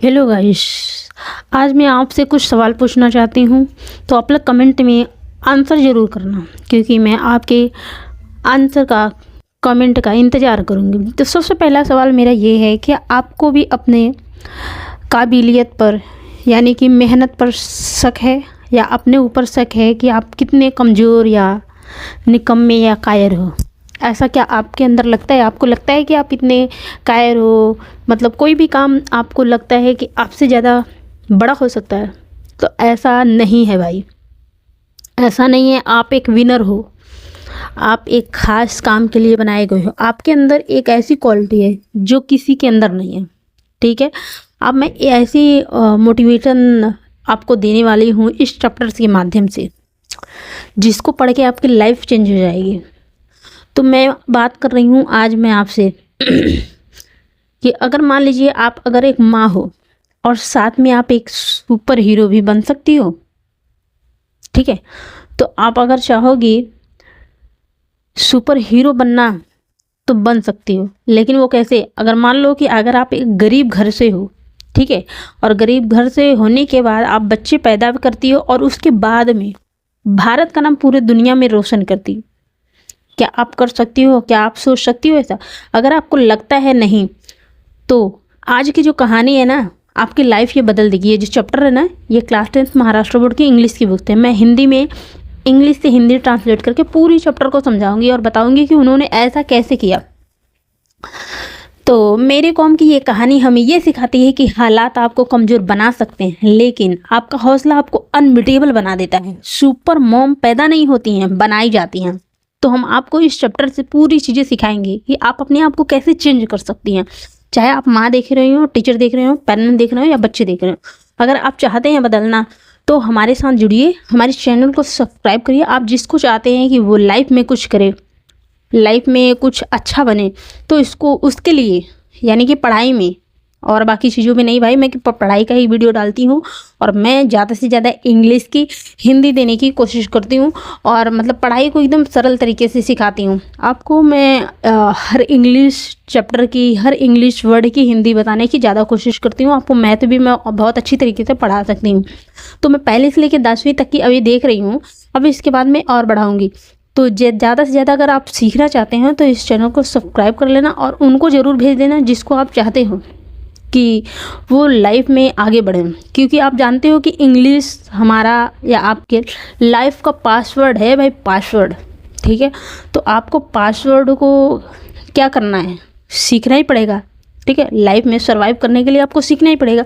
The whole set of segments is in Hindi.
हेलो गाइस, आज मैं आपसे कुछ सवाल पूछना चाहती हूँ। तो आप लोग कमेंट में आंसर ज़रूर करना, क्योंकि मैं आपके आंसर का कमेंट का इंतज़ार करूँगी। तो सबसे पहला सवाल मेरा ये है कि आपको भी अपने काबिलियत पर यानी कि मेहनत पर शक है, या अपने ऊपर शक है कि आप कितने कमज़ोर या निकम्मे या कायर हो। ऐसा क्या आपके अंदर लगता है? आपको लगता है कि आप इतने कायर हो, मतलब कोई भी काम आपको लगता है कि आपसे ज़्यादा बड़ा हो सकता है? तो ऐसा नहीं है भाई, ऐसा नहीं है। आप एक विनर हो, आप एक ख़ास काम के लिए बनाए गए हो। आपके अंदर एक ऐसी क्वालिटी है जो किसी के अंदर नहीं है, ठीक है। अब मैं ऐसी मोटिवेशन आपको देने वाली हूँ इस चैप्टर्स के माध्यम से, जिसको पढ़ के आपकी लाइफ चेंज हो जाएगी। तो मैं बात कर रही हूँ आज मैं आपसे कि अगर मान लीजिए आप अगर एक माँ हो और साथ में आप एक सुपर हीरो भी बन सकती हो, ठीक है। तो आप अगर चाहोगी सुपर हीरो बनना तो बन सकती हो, लेकिन वो कैसे? अगर मान लो कि अगर आप एक गरीब घर से हो, ठीक है, और गरीब घर से होने के बाद आप बच्चे पैदा करती हो और उसके बाद में भारत का नाम पूरे दुनिया में रोशन करती हो, क्या आप कर सकती हो? क्या आप सोच सकती हो ऐसा? अगर आपको लगता है नहीं, तो आज की जो कहानी है ना, आपकी लाइफ ये बदल देगी। ये जो चैप्टर है ना, ये क्लास 10 महाराष्ट्र बोर्ड की इंग्लिश की बुक है। मैं हिंदी में इंग्लिश से हिंदी ट्रांसलेट करके पूरी चैप्टर को समझाऊंगी और बताऊंगी कि उन्होंने ऐसा कैसे किया। तो मेरे कॉम की ये कहानी हमें ये सिखाती है कि हालात आपको कमज़ोर बना सकते हैं, लेकिन आपका हौसला आपको अनबिटेबल बना देता है। सुपर मॉम पैदा नहीं होती हैं, बनाई जाती हैं। तो हम आपको इस चैप्टर से पूरी चीज़ें सिखाएंगे कि आप अपने आप को कैसे चेंज कर सकती हैं। चाहे आप माँ देख रहे हो, टीचर देख रहे हो, पेरेंट देख रहे हो या बच्चे देख रहे हो, अगर आप चाहते हैं बदलना तो हमारे साथ जुड़िए, हमारे चैनल को सब्सक्राइब करिए। आप जिसको चाहते हैं कि वो लाइफ में कुछ करे, लाइफ में कुछ अच्छा बने, तो इसको उसके लिए यानी कि पढ़ाई में और बाकी चीज़ों में नहीं भाई, मैं पढ़ाई का ही वीडियो डालती हूँ और मैं ज़्यादा से ज़्यादा इंग्लिश की हिंदी देने की कोशिश करती हूँ और मतलब पढ़ाई को एकदम सरल तरीके से सिखाती हूँ आपको। मैं हर इंग्लिश चैप्टर की, हर इंग्लिश वर्ड की हिंदी बताने की ज़्यादा कोशिश करती हूँ। आपको मैथ भी मैं बहुत अच्छी तरीके से पढ़ा सकती हूँ। तो मैं पहले से लेकर 10वीं तक की अभी देख रही हूँ, अब इसके बाद मैं और बढ़ाऊँगी। तो ज़्यादा से ज़्यादा अगर आप सीखना चाहते हैं तो इस चैनल को सब्सक्राइब कर लेना और उनको ज़रूर भेज देना जिसको आप चाहते हो कि वो लाइफ में आगे बढ़ें, क्योंकि आप जानते हो कि इंग्लिश हमारा या आपके लाइफ का पासवर्ड है भाई, पासवर्ड, ठीक है। तो आपको पासवर्ड को क्या करना है? सीखना ही पड़ेगा, ठीक है। लाइफ में सरवाइव करने के लिए आपको सीखना ही पड़ेगा।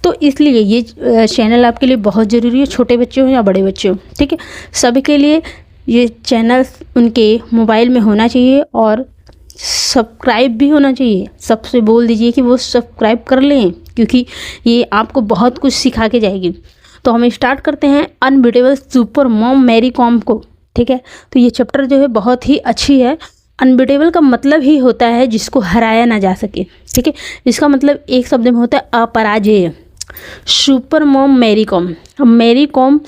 तो इसलिए ये चैनल आपके लिए बहुत ज़रूरी है, छोटे बच्चे हो या बड़े बच्चे हो, ठीक है। सभी के लिए ये चैनल उनके मोबाइल में होना चाहिए और सब्सक्राइब भी होना चाहिए। सबसे बोल दीजिए कि वो सब्सक्राइब कर लें, क्योंकि ये आपको बहुत कुछ सिखा के जाएगी। तो हम स्टार्ट करते हैं unbeatable super mom Mary Kom को, ठीक है। तो ये चैप्टर जो है बहुत ही अच्छी है। अनबिटेबल का मतलब ही होता है जिसको हराया ना जा सके, ठीक है। इसका मतलब एक शब्द में होता है अपराजेय। सुपर मॉम मैरी कॉम, अब मैरी कॉम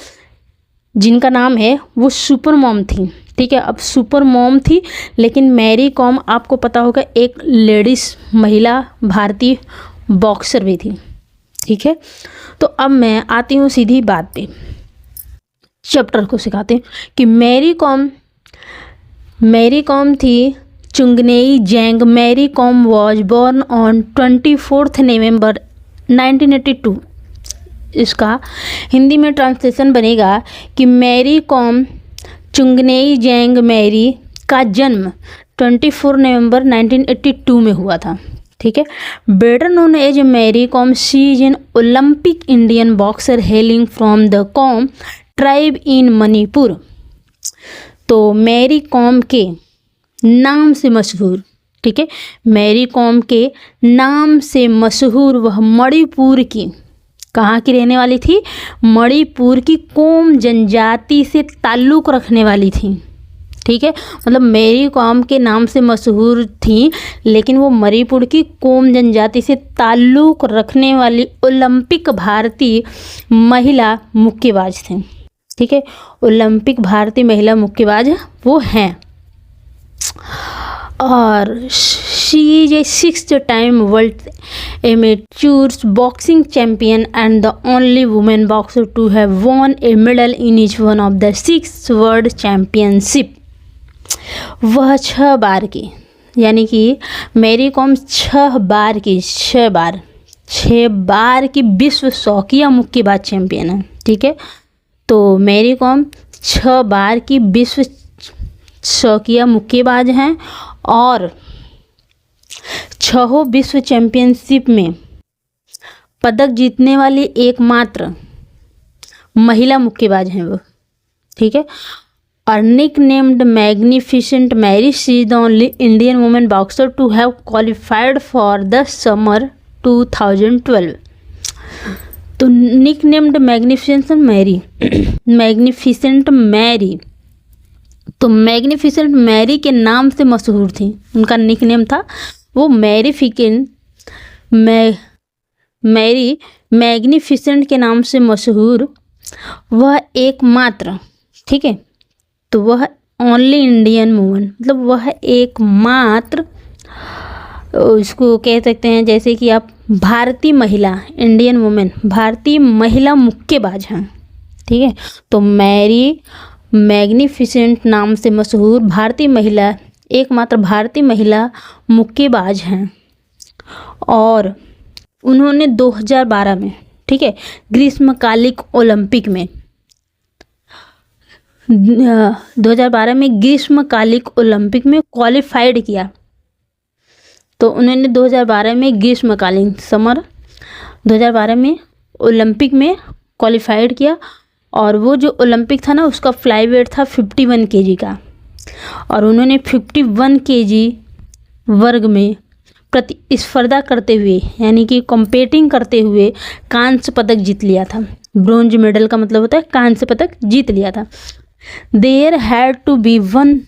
जिनका नाम है वो सुपर मॉम थी, ठीक है। अब सुपर मॉम थी, लेकिन मैरी कॉम आपको पता होगा एक लेडीज़ महिला भारतीय बॉक्सर भी थी, ठीक है। तो अब मैं आती हूँ सीधी बात पे, चैप्टर को सिखाते हैं कि मैरी कॉम थी Chungneijang. Mary Kom was born on 24 November 1982। इसका हिंदी में ट्रांसलेशन बनेगा कि मैरी कॉम चुंगनेई जैंग मैरी का जन्म 24 नवंबर 1982 में हुआ था, ठीक है। Better known as Mary Kom, she is an Olympic Indian boxer hailing from the Kom tribe in Manipur. तो मैरी कॉम के नाम से मशहूर, ठीक है, मैरी कॉम के नाम से मशहूर वह मणिपुर की, कहाँ की रहने वाली थी? मणिपुर की कोम जनजाति से ताल्लुक़ रखने वाली थी, ठीक है। मतलब मैरी कॉम के नाम से मशहूर थी, लेकिन वो मणिपुर की कोम जनजाति से ताल्लुक़ रखने वाली ओलंपिक भारतीय महिला मुक्केबाज थी, ठीक है। ओलंपिक भारतीय महिला मुक्केबाज वो हैं। और she is a 6th time world amateur boxing champion and the only women boxer to have won a medal in each one of the 6 world championship. वह 6 बार की, यानी कि मैरी कॉम 6 बार की 6 बार की विश्व शौकिया मुक्केबाज चैंपियन है। ठीक है, तो मैरी कॉम 6 बार की विश्व शौकिया मुक्केबाज हैं और 6 विश्व चैंपियनशिप में पदक जीतने वाली एकमात्र महिला मुक्केबाज हैं वो। ठीक है, और nick named magnificent Mary, she is the only Indian women boxer to have qualified for the summer 2012। तो निक नेम्ड मैग्निफिसेंट मैरी, तो मैग्निफिसेंट मैरी के नाम से मशहूर थी, उनका निक नेम था वो मैरी मैग्निफिसेंट के नाम से मशहूर वह एकमात्र, ठीक है, तो वह ओनली इंडियन वुमन, मतलब वह एकमात्र, उसको कह सकते हैं जैसे कि आप भारतीय महिला, इंडियन वुमेन, भारतीय महिला मुक्केबाज हैं। ठीक है, तो मैरी मैग्निफिसेंट नाम से मशहूर भारतीय महिला, एकमात्र भारतीय महिला मुक्केबाज हैं और उन्होंने 2012 में, ठीक है, ग्रीष्मकालिक ओलंपिक में 2012 में ग्रीष्मकालिक ओलंपिक में क्वालिफाइड किया। तो उन्होंने 2012 में ग्रीष्मकालीन समर 2012 में ओलंपिक में क्वालिफाइड किया और वो जो ओलंपिक था ना उसका फ्लाई वेट था 51 केजी का और उन्होंने 51 केजी वर्ग में प्रतिस्पर्धा करते हुए, यानी कि कॉम्पेटिंग करते हुए कांस्य पदक जीत लिया था। ब्रोंज मेडल का मतलब होता है कांस्य पदक जीत लिया था। There had to be one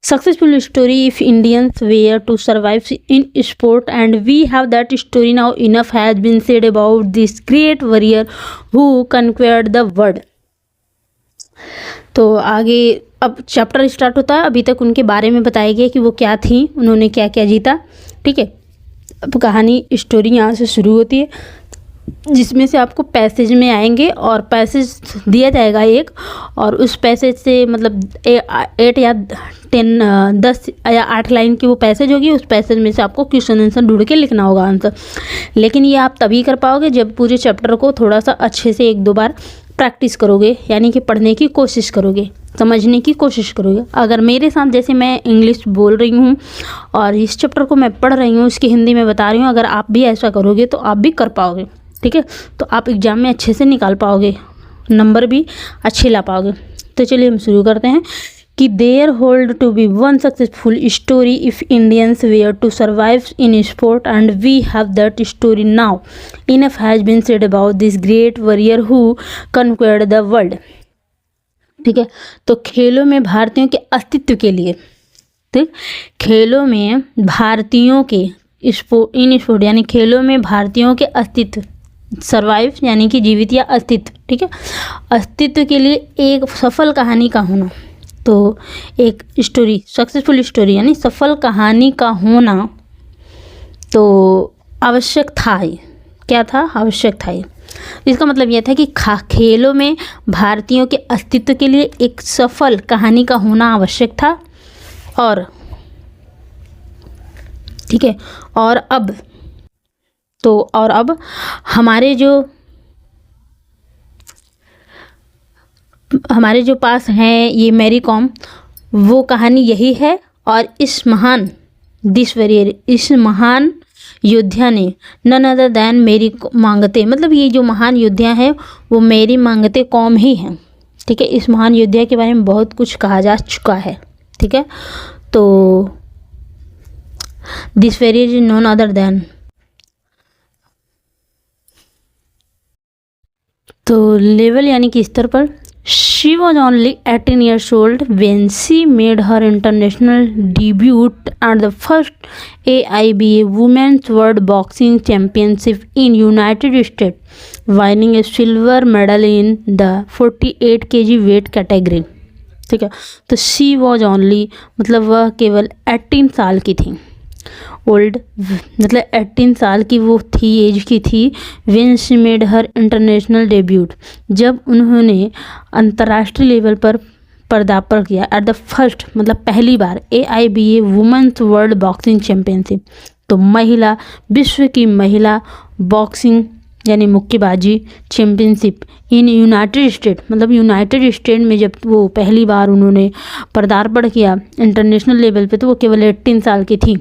successful story if Indians were to survive in sport, and we have that story now. Enough has been said about this great warrior who conquered the world. तो आगे अब चैप्टर स्टार्ट होता है। अभी तक उनके बारे में बताया गया कि वो क्या थी, उन्होंने क्या क्या जीता। ठीक है, अब कहानी स्टोरी यहाँ से शुरू होती है जिसमें से आपको पैसेज में आएंगे और पैसेज दिया जाएगा एक, और उस पैसेज से मतलब 8 या 10 या 8 लाइन की वो पैसेज होगी। उस पैसेज में से आपको क्वेश्चन आंसर ढूंढ के लिखना होगा आंसर। लेकिन ये आप तभी कर पाओगे जब पूरे चैप्टर को थोड़ा सा अच्छे से 1-2 बार प्रैक्टिस करोगे, यानी कि पढ़ने की कोशिश करोगे, समझने की कोशिश करोगे। अगर मेरे साथ जैसे मैं इंग्लिश बोल रही हूँ और इस चैप्टर को मैं पढ़ रही हूँ, उसकी हिंदी में बता रही हूँ, अगर आप भी ऐसा करोगे तो आप भी कर पाओगे। ठीक है, तो आप एग्ज़ाम में अच्छे से निकाल पाओगे, नंबर भी अच्छे ला पाओगे। तो चलिए हम शुरू करते हैं कि there hold to be one successful story if Indians were to survive in sport, and we have that story now. Enough has been said about this great warrior who conquered the world. ठीक है, तो खेलों में भारतीयों के अस्तित्व के लिए, ठीक, खेलों में भारतीयों के स्पोर्ट यानी खेलों में भारतीयों के अस्तित्व, सर्वाइव यानी कि जीवित या अस्तित्व, ठीक है, अस्तित्व के लिए एक सफल कहानी का होना। तो एक स्टोरी, सक्सेसफुल स्टोरी यानी सफल कहानी का होना तो आवश्यक था ही। क्या था? आवश्यक था ही। इसका मतलब यह था कि खेलों में भारतीयों के अस्तित्व के लिए एक सफल कहानी का होना आवश्यक था। और ठीक है, और अब हमारे जो पास हैं ये मैरी कॉम, वो कहानी यही है। और इस महान योद्धा ने नन अदर दैन मेरी मांगते, मतलब ये जो महान योद्धा है वो मेरी मांगते कॉम ही हैं। ठीक है, इस महान योद्धा के बारे में बहुत कुछ कहा जा चुका है। ठीक है, तो this warrior is none other than, तो लेवल यानी कि स्तर पर, she was only 18 years old when she made her international debut at the first AIBA Women's World Boxing Championship in United States, winning a silver medal in the 48 kg weight category. ठीक है। तो शी वॉज ओनली मतलब वह केवल 18 साल की थी। ओल्ड मतलब 18 साल की वो थी, एज की थी। When she made her international debut, जब उन्होंने अंतर्राष्ट्रीय लेवल पर पदार्पण किया। एट द फर्स्ट मतलब पहली बार AIBA women's world boxing championship, तो महिला विश्व की महिला बॉक्सिंग यानी मुक्केबाजी चैम्पियनशिप इन यूनाइटेड स्टेट मतलब यूनाइटेड स्टेट में जब वो पहली बार उन्होंने पदार्पण किया इंटरनेशनल लेवल पे, तो वो केवल 18 साल की थी।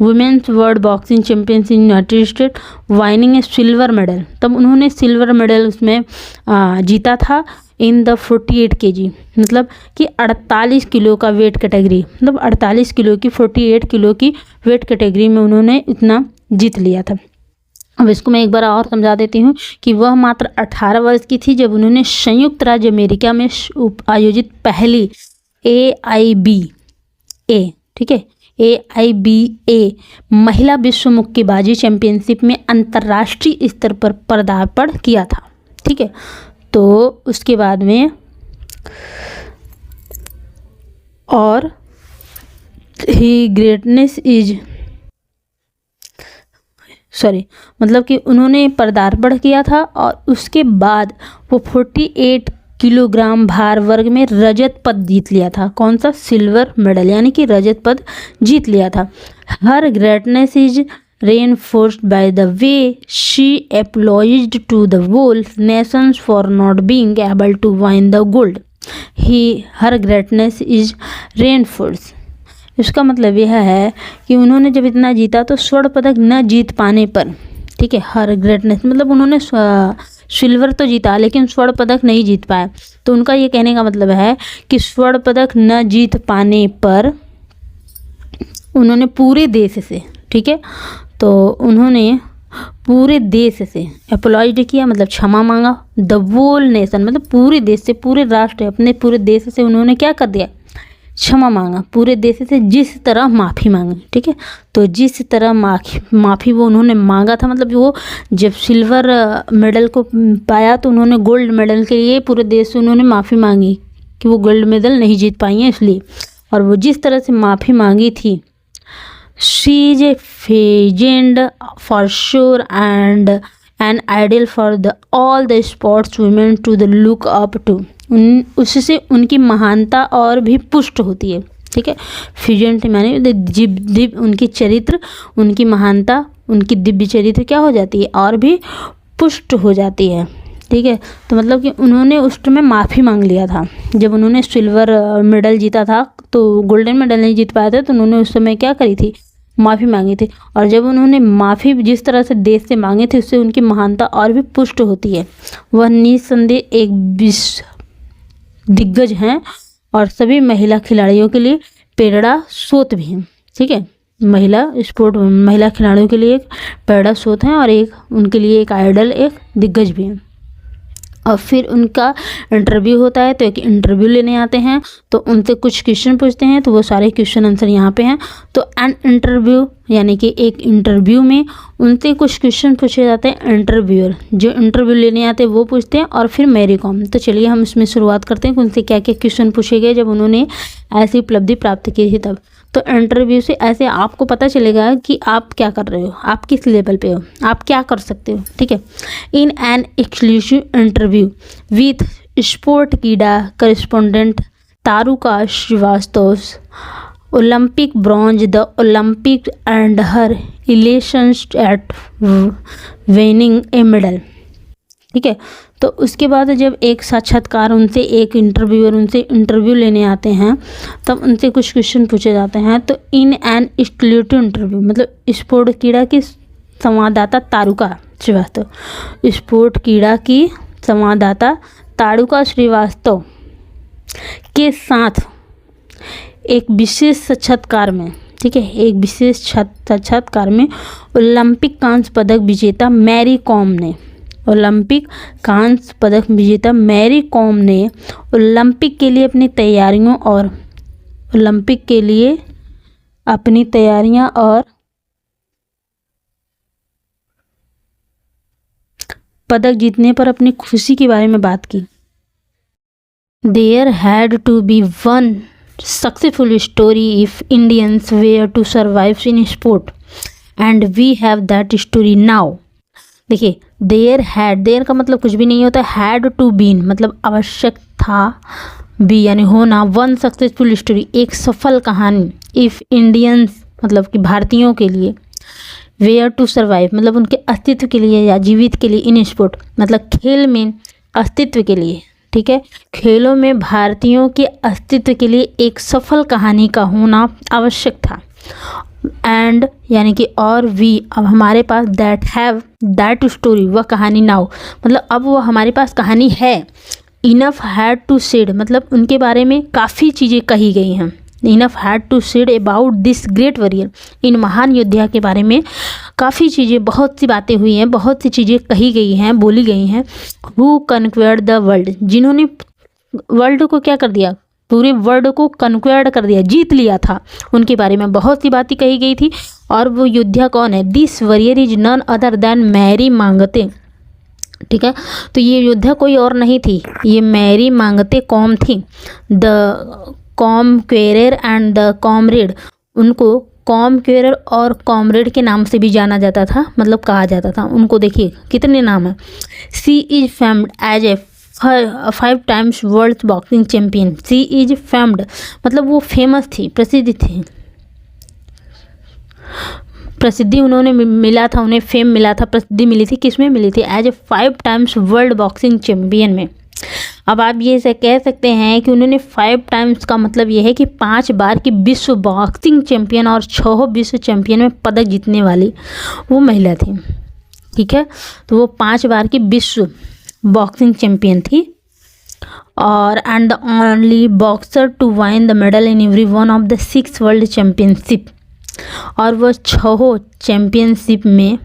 Women's world boxing champions in United State winning a silver medal, तब उन्होंने सिल्वर मेडल उसमें जीता था। इन द 48 kg मतलब कि 48 किलो का वेट कैटेगरी, मतलब 48 किलो की 48 किलो की वेट कैटेगरी में उन्होंने इतना जीत लिया था। अब इसको मैं एक बार और समझा देती हूँ कि वह मात्र 18 वर्ष की थी जब उन्होंने संयुक्त राज्य अमेरिका में आयोजित पहली AIBA, ठीक है, AIBA महिला विश्व मुक्केबाजी चैंपियनशिप में अंतर्राष्ट्रीय स्तर पर पदार्पण किया था। ठीक है, तो उसके बाद में और ही ग्रेटनेस इज मतलब कि उन्होंने पदार्पण किया था और उसके बाद वो 48 किलोग्राम भार वर्ग में रजत पद जीत लिया था। कौन सा? सिल्वर मेडल, यानी कि रजत पद जीत लिया था। हर greatness is reinforced by the way she apologized to the whole nations for not being able to win the gold. Her greatness is reinforced. इसका मतलब यह है कि उन्होंने जब इतना जीता तो स्वर्ण पदक न जीत पाने पर, ठीक है, हर ग्रेटनेस मतलब उन्होंने सिल्वर तो जीता लेकिन स्वर्ण पदक नहीं जीत पाया। तो उनका ये कहने का मतलब है कि स्वर्ण पदक न जीत पाने पर उन्होंने पूरे देश से, ठीक है, तो उन्होंने पूरे देश से अपोलॉइज किया मतलब क्षमा मांगा। द वोल नेशन मतलब पूरे देश से, पूरे राष्ट्र, अपने पूरे देश से उन्होंने क्या कर दिया? क्षमा मांगा पूरे देश से, जिस तरह माफ़ी मांगी। ठीक है, तो जिस तरह माफ़ी वो उन्होंने मांगा था, मतलब वो जब सिल्वर मेडल को पाया तो उन्होंने गोल्ड मेडल के लिए पूरे देश से उन्होंने माफ़ी मांगी कि वो गोल्ड मेडल नहीं जीत पाई हैं इसलिए। और वो जिस तरह से माफ़ी मांगी थी, she is a legend for sure and an ideal for the all the sports women to the look up to. उससे उनकी महानता और भी पुष्ट होती है। ठीक है, फ्यूजेंट माने दिव्य, उनकी चरित्र, उनकी महानता, उनकी दिव्य चरित्र क्या हो जाती है? और भी पुष्ट हो जाती है। ठीक है, तो मतलब कि उन्होंने उस समय माफ़ी मांग लिया था। जब उन्होंने सिल्वर मेडल जीता था तो गोल्डन मेडल नहीं जीत पाए थे, तो उन्होंने उस समय क्या करी थी? माफ़ी मांगी थी। और जब उन्होंने माफ़ी जिस तरह से देश से मांगी थी उससे उनकी महानता और भी पुष्ट होती है। वह निस्संदेह एक विश्व दिग्गज हैं और सभी महिला खिलाड़ियों के लिए प्रेरणा स्रोत भी हैं। ठीक है, महिला खिलाड़ियों के लिए एक प्रेरणा स्रोत हैं और एक उनके लिए एक आइडल, एक दिग्गज भी हैं। और फिर उनका इंटरव्यू होता है, तो एक इंटरव्यू लेने आते हैं, तो उनसे कुछ क्वेश्चन पूछते हैं, तो वो सारे क्वेश्चन आंसर यहाँ पे हैं। तो एन इंटरव्यू यानी कि एक इंटरव्यू में उनसे कुछ क्वेश्चन पूछे जाते हैं। इंटरव्यूअर जो इंटरव्यू लेने आते हैं वो पूछते हैं, और फिर मैरी कॉम। तो चलिए हम इसमें शुरुआत करते हैं कि उनसे क्या क्या क्वेश्चन पूछे गए जब उन्होंने ऐसी उपलब्धि प्राप्त की थी तब। तो इंटरव्यू से ऐसे आपको पता चलेगा कि आप क्या कर रहे हो, आप किस लेवल पे हो, आप क्या कर सकते हो। ठीक है, in an exclusive interview with Sportskeeda correspondent Taruka Srivastava, Olympic bronze the Olympic and her elations at winning a medal. ठीक है, तो उसके बाद जब एक साक्षात्कार उनसे, एक इंटरव्यूअर उनसे इंटरव्यू लेने आते हैं, तब उनसे कुछ क्वेश्चन पूछे जाते हैं। तो इन एन एक्सक्लूसिव इंटरव्यू मतलब स्पोर्ट कीड़ा की संवाददाता तारुका श्रीवास्तव, स्पोर्ट कीड़ा की संवाददाता तारुका श्रीवास्तव के साथ एक विशेष साक्षात्कार में, ठीक है, एक विशेष साक्षात्कार में ओलंपिक कांस्य पदक विजेता मैरी कॉम ने, ओलंपिक कांस्य पदक विजेता मैरी कॉम ने ओलंपिक के लिए अपनी तैयारियों और ओलंपिक के लिए अपनी तैयारियां और पदक जीतने पर अपनी खुशी के बारे में बात की। There had to be one successful story if Indians were to survive in sport and we have that story now. देखिए, देयर का मतलब कुछ भी नहीं होता, हैड टू बीन मतलब आवश्यक था, बी यानी होना, वन सक्सेसफुल स्टोरी एक सफल कहानी, इफ़ इंडियंस मतलब कि भारतीयों के लिए, वेयर टू सर्वाइव मतलब उनके अस्तित्व के लिए या जीवित के लिए, इन स्पोर्ट मतलब खेल में अस्तित्व के लिए, ठीक है, खेलों में भारतीयों के अस्तित्व के लिए एक सफल कहानी का होना आवश्यक था। एंड यानी कि और वी अब हमारे पास दैट स्टोरी वह कहानी नाउ मतलब अब वो हमारे पास कहानी है। इनफ हैड टू सेड मतलब उनके बारे में काफ़ी चीज़ें कही गई हैं। Enough had to said about this great warrior इन महान योद्धा के बारे में काफ़ी चीज़ें, बहुत सी बातें हुई हैं, बहुत सी चीज़ें कही गई हैं, बोली गई हैं। हु कन्क्वेयर्ड द वर्ल्ड जिन्होंने वर्ल्ड को क्या कर दिया, पूरे वर्ल्ड को कन्क्वेयर्ड कर दिया, जीत लिया था, उनके बारे में बहुत सी बातें कही गई थी। और वो योद्धा कौन है, this warrior is none other than Mary Mangte, ठीक है। तो ये योद्धा कोई और नहीं थी, ये मैरी मांगते कौम थी। द कॉमक्वेरर एंड द कॉमरेड, उनको कॉमक्वेरर और कॉमरेड के नाम से भी जाना जाता था, मतलब कहा जाता था उनको। देखिए कितने नाम है। She is famed as a 5 times world boxing champion. She is famed मतलब वो फेमस थी, प्रसिद्ध थी, प्रसिद्धि उन्होंने मिला था, उन्हें फेम मिला था, प्रसिद्धि मिली थी, किसमें मिली थी, as a 5 times world boxing champion में। अब आप ये से कह सकते हैं कि उन्होंने 5 टाइम्स का मतलब ये है कि 5 बार की विश्व बॉक्सिंग चैम्पियन और 6 विश्व चैम्पियन में पदक जीतने वाली वो महिला थी, ठीक है। तो वो 5 बार की विश्व बॉक्सिंग चैम्पियन थी और and the only boxer to win the medal in every one of the 6 world championship. और वह 6 चैम्पियनशिप में,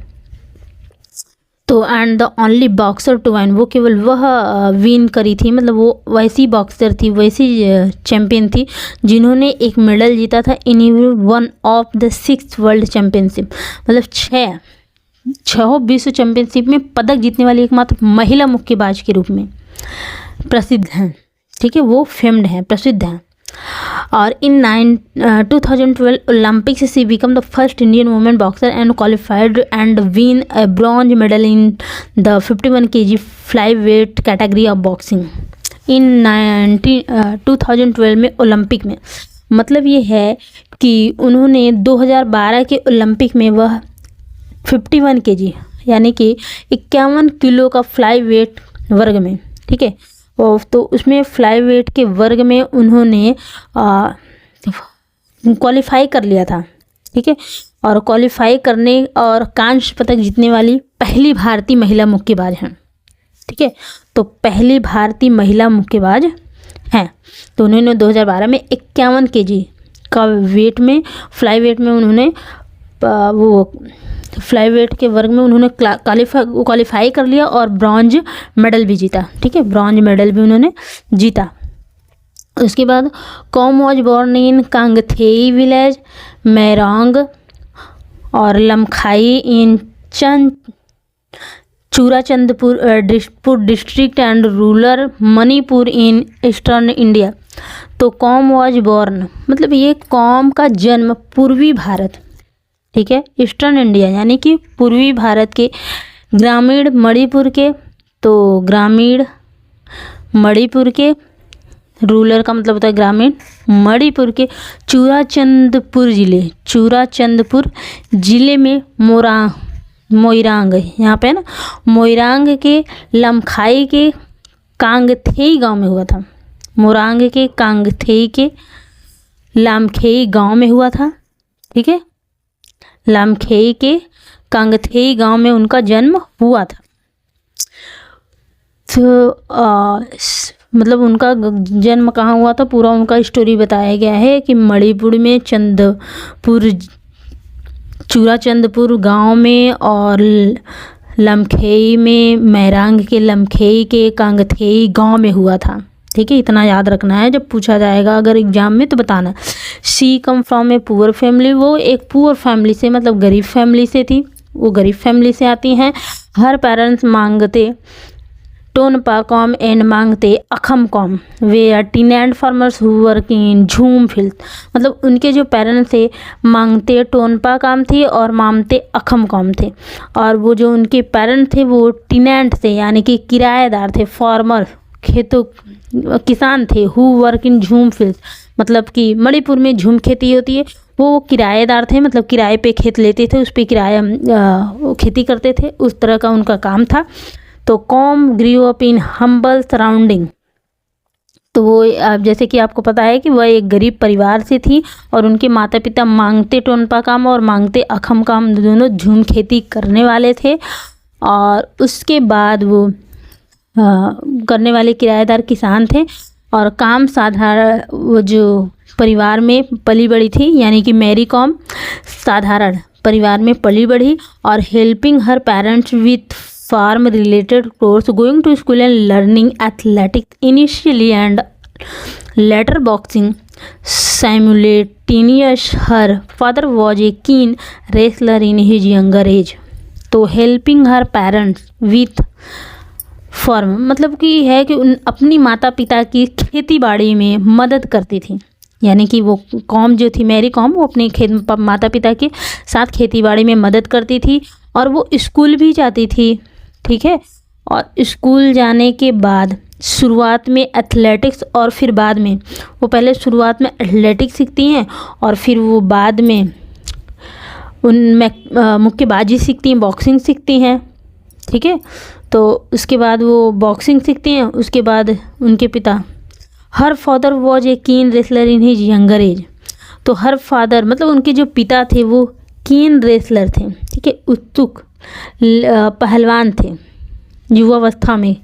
तो and the only boxer to win वो केवल वह विन करी थी, मतलब वो वैसी बॉक्सर थी, वैसी चैम्पियन थी जिन्होंने एक मेडल जीता था इन every one of the 6 world championship. मतलब 6 विश्व चैम्पियनशिप में पदक जीतने वाली एकमात्र महिला मुक्केबाज के रूप में प्रसिद्ध हैं, ठीक है, वो फेम्ड हैं, प्रसिद्ध हैं। और in 2012 Olympics she become the first Indian women boxer and qualified and win a bronze medal in the 51 kg flyweight category of boxing in 2012 में ओलंपिक में। मतलब ये है कि उन्होंने 2012 के ओलंपिक में वह 51 kg यानी कि 51 किलो का फ्लाई वेट वर्ग में, ठीक है, और तो उसमें फ्लाई वेट के वर्ग में उन्होंने क्वालिफाई कर लिया था, ठीक है, और क्वालिफाई करने और कांस्य पदक जीतने वाली पहली भारतीय महिला मुक्केबाज हैं, ठीक है। तो पहली भारतीय महिला मुक्केबाज हैं। तो उन्होंने 2012 में 51 kg का वेट में, फ्लाई वेट में उन्होंने वो फ्लाई वेट के वर्ग में उन्होंने क्वालिफाई कर लिया और ब्रॉन्ज मेडल भी जीता, ठीक है, ब्रॉन्ज मेडल भी उन्होंने जीता। उसके बाद Kom was born in Kangathei village Moirang और Lamkhai in Churachandpur district and rural Manipur in eastern India. तो कॉम वॉज बॉर्न मतलब ये कॉम का जन्म पूर्वी भारत, ठीक है, ईस्टर्न इंडिया यानी कि पूर्वी भारत के ग्रामीण मणिपुर के, तो ग्रामीण मणिपुर के, रूरल का मतलब होता है ग्रामीण, मणिपुर के चूराचंदपुर जिले में मोइरांग यहाँ पे ना, मोइरांग के लमखाई के कांगथेई गांव में हुआ था। मोरांग के कांगथेई के लामखेई गांव में हुआ था, ठीक है, लामखेई के कांगथेई गांव में उनका जन्म हुआ था। तो मतलब उनका जन्म कहाँ हुआ था, पूरा उनका स्टोरी बताया गया है कि मणिपुर में चूराचंदपुर गांव में और लमखेई में, मैरांग के लमखेई के कांगथेई गांव में हुआ था, ठीक है। इतना याद रखना है, जब पूछा जाएगा अगर एग्जाम में तो बताना। She come from a poor family, वो एक पुअर फैमिली से मतलब गरीब फैमिली से थी, वो गरीब फैमिली से आती हैं। हर पेरेंट्स मांगते टोनपा Kom and Mangte Akham Kom they are tenant farmers who work in jhum field. मतलब उनके जो पेरेंट्स थे मांगते टोनपा काम थे और मामते अखम कॉम थे, और वो जो उनके पेरेंट्स थे वो टीनेंट थे यानी कि किराएदार थे, फार्मर खेतों किसान थे, who work in jhum field मतलब कि मणिपुर में झूम खेती होती है, वो किराएदार थे, मतलब किराए पे खेत लेते थे, उस पर किराया खेती करते थे, उस तरह का उनका काम था। तो com grew up in humble surrounding, तो वो जैसे कि आपको पता है कि वह एक गरीब परिवार से थी और उनके माता पिता मांगते टोनपा काम और मांगते अखम काम दोनों झूम खेती करने वाले थे। और उसके बाद वो करने वाले किराएदार किसान थे और काम साधारण, वो जो परिवार में पली बड़ी थी यानी कि मैरी कॉम साधारण परिवार में पली बढ़ी और helping her parents with farm related chores, going to school and learning athletics initially and later boxing simultaneously. Her father was a keen wrestler in his younger age. तो helping her parents with farm मतलब कि है कि उन अपनी माता पिता की खेती बाड़ी में मदद करती थी, यानी कि वो कॉम जो थी मैरी कॉम वो अपने माता पिता के साथ खेती बाड़ी में मदद करती थी और वो स्कूल भी जाती थी, ठीक है। और स्कूल जाने के बाद शुरुआत में एथलेटिक्स और फिर बाद में वो पहले शुरुआत में एथलेटिक्स सीखती हैं और फिर वो बाद में उनमें मुक्केबाजी सीखती हैं, बॉक्सिंग सीखती हैं, ठीक है। तो उसके बाद वो बॉक्सिंग सीखती हैं, उसके बाद उनके पिता हर father was a keen wrestler in his younger age. तो हर फादर मतलब उनके जो पिता थे वो कीन रेसलर थे, ठीक है, उत्सुक पहलवान थे युवावस्था में।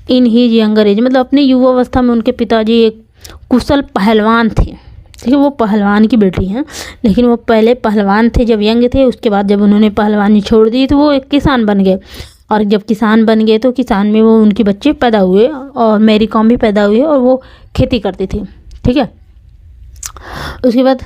इन हिज यंगर एज मतलब अपने युवावस्था में उनके पिताजी एक कुशल पहलवान थे, ठीक है। वो पहलवान की बेटी हैं लेकिन वो पहले पहलवान थे जब यंग थे, उसके बाद जब उन्होंने पहलवानी छोड़ दी तो वो एक किसान बन गए और जब किसान बन गए तो किसान में वो उनके बच्चे पैदा हुए और मैरी कॉम भी पैदा हुई और वो खेती करती थी, ठीक है। उसके बाद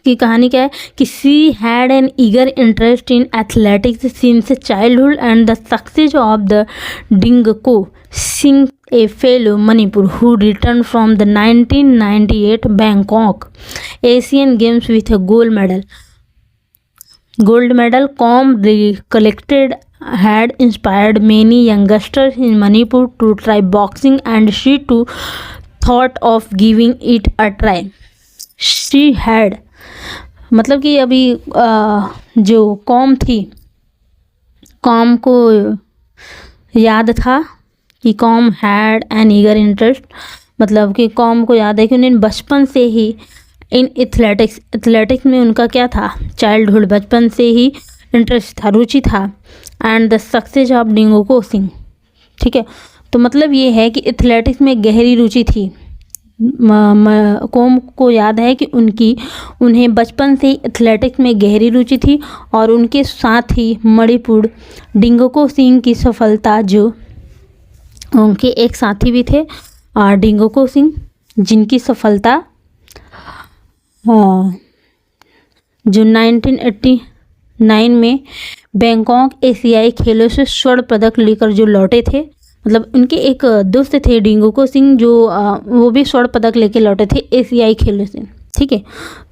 की कहानी क्या है कि she had an eager interest in athletics since childhood and the success of the Dingko Singh a fellow Manipur who return from the 1998 Bangkok Asian games with a gold medal Kom collected had inspired many youngsters in Manipur to try boxing and she too thought of giving it a try. She had मतलब कि अभी जो कॉम थी, कॉम को याद था कि com had an eager interest, मतलब कि कॉम को याद है कि उन्हें बचपन से ही इन एथलेटिक्स में उनका क्या था, चाइल्डहुड बचपन से ही इंटरेस्ट था, रुचि था। And the success of Dingko Singh, ठीक है। तो मतलब ये है कि एथलेटिक्स में गहरी रुचि थी। कॉम को याद है कि उन्हें बचपन से ही एथलेटिक्स में गहरी रुचि थी और उनके साथ ही मणिपुर डिंगोको सिंह की सफलता, जो उनके एक साथी भी थे डिंगोको सिंह, जिनकी सफलता जो 1989 में बैंकॉक एशियाई खेलों से स्वर्ण पदक लेकर जो लौटे थे, मतलब उनके एक दोस्त थे डिंगोको सिंह जो वो भी स्वर्ण पदक लेके लौटे थे एशियाई खेलों से, ठीक है।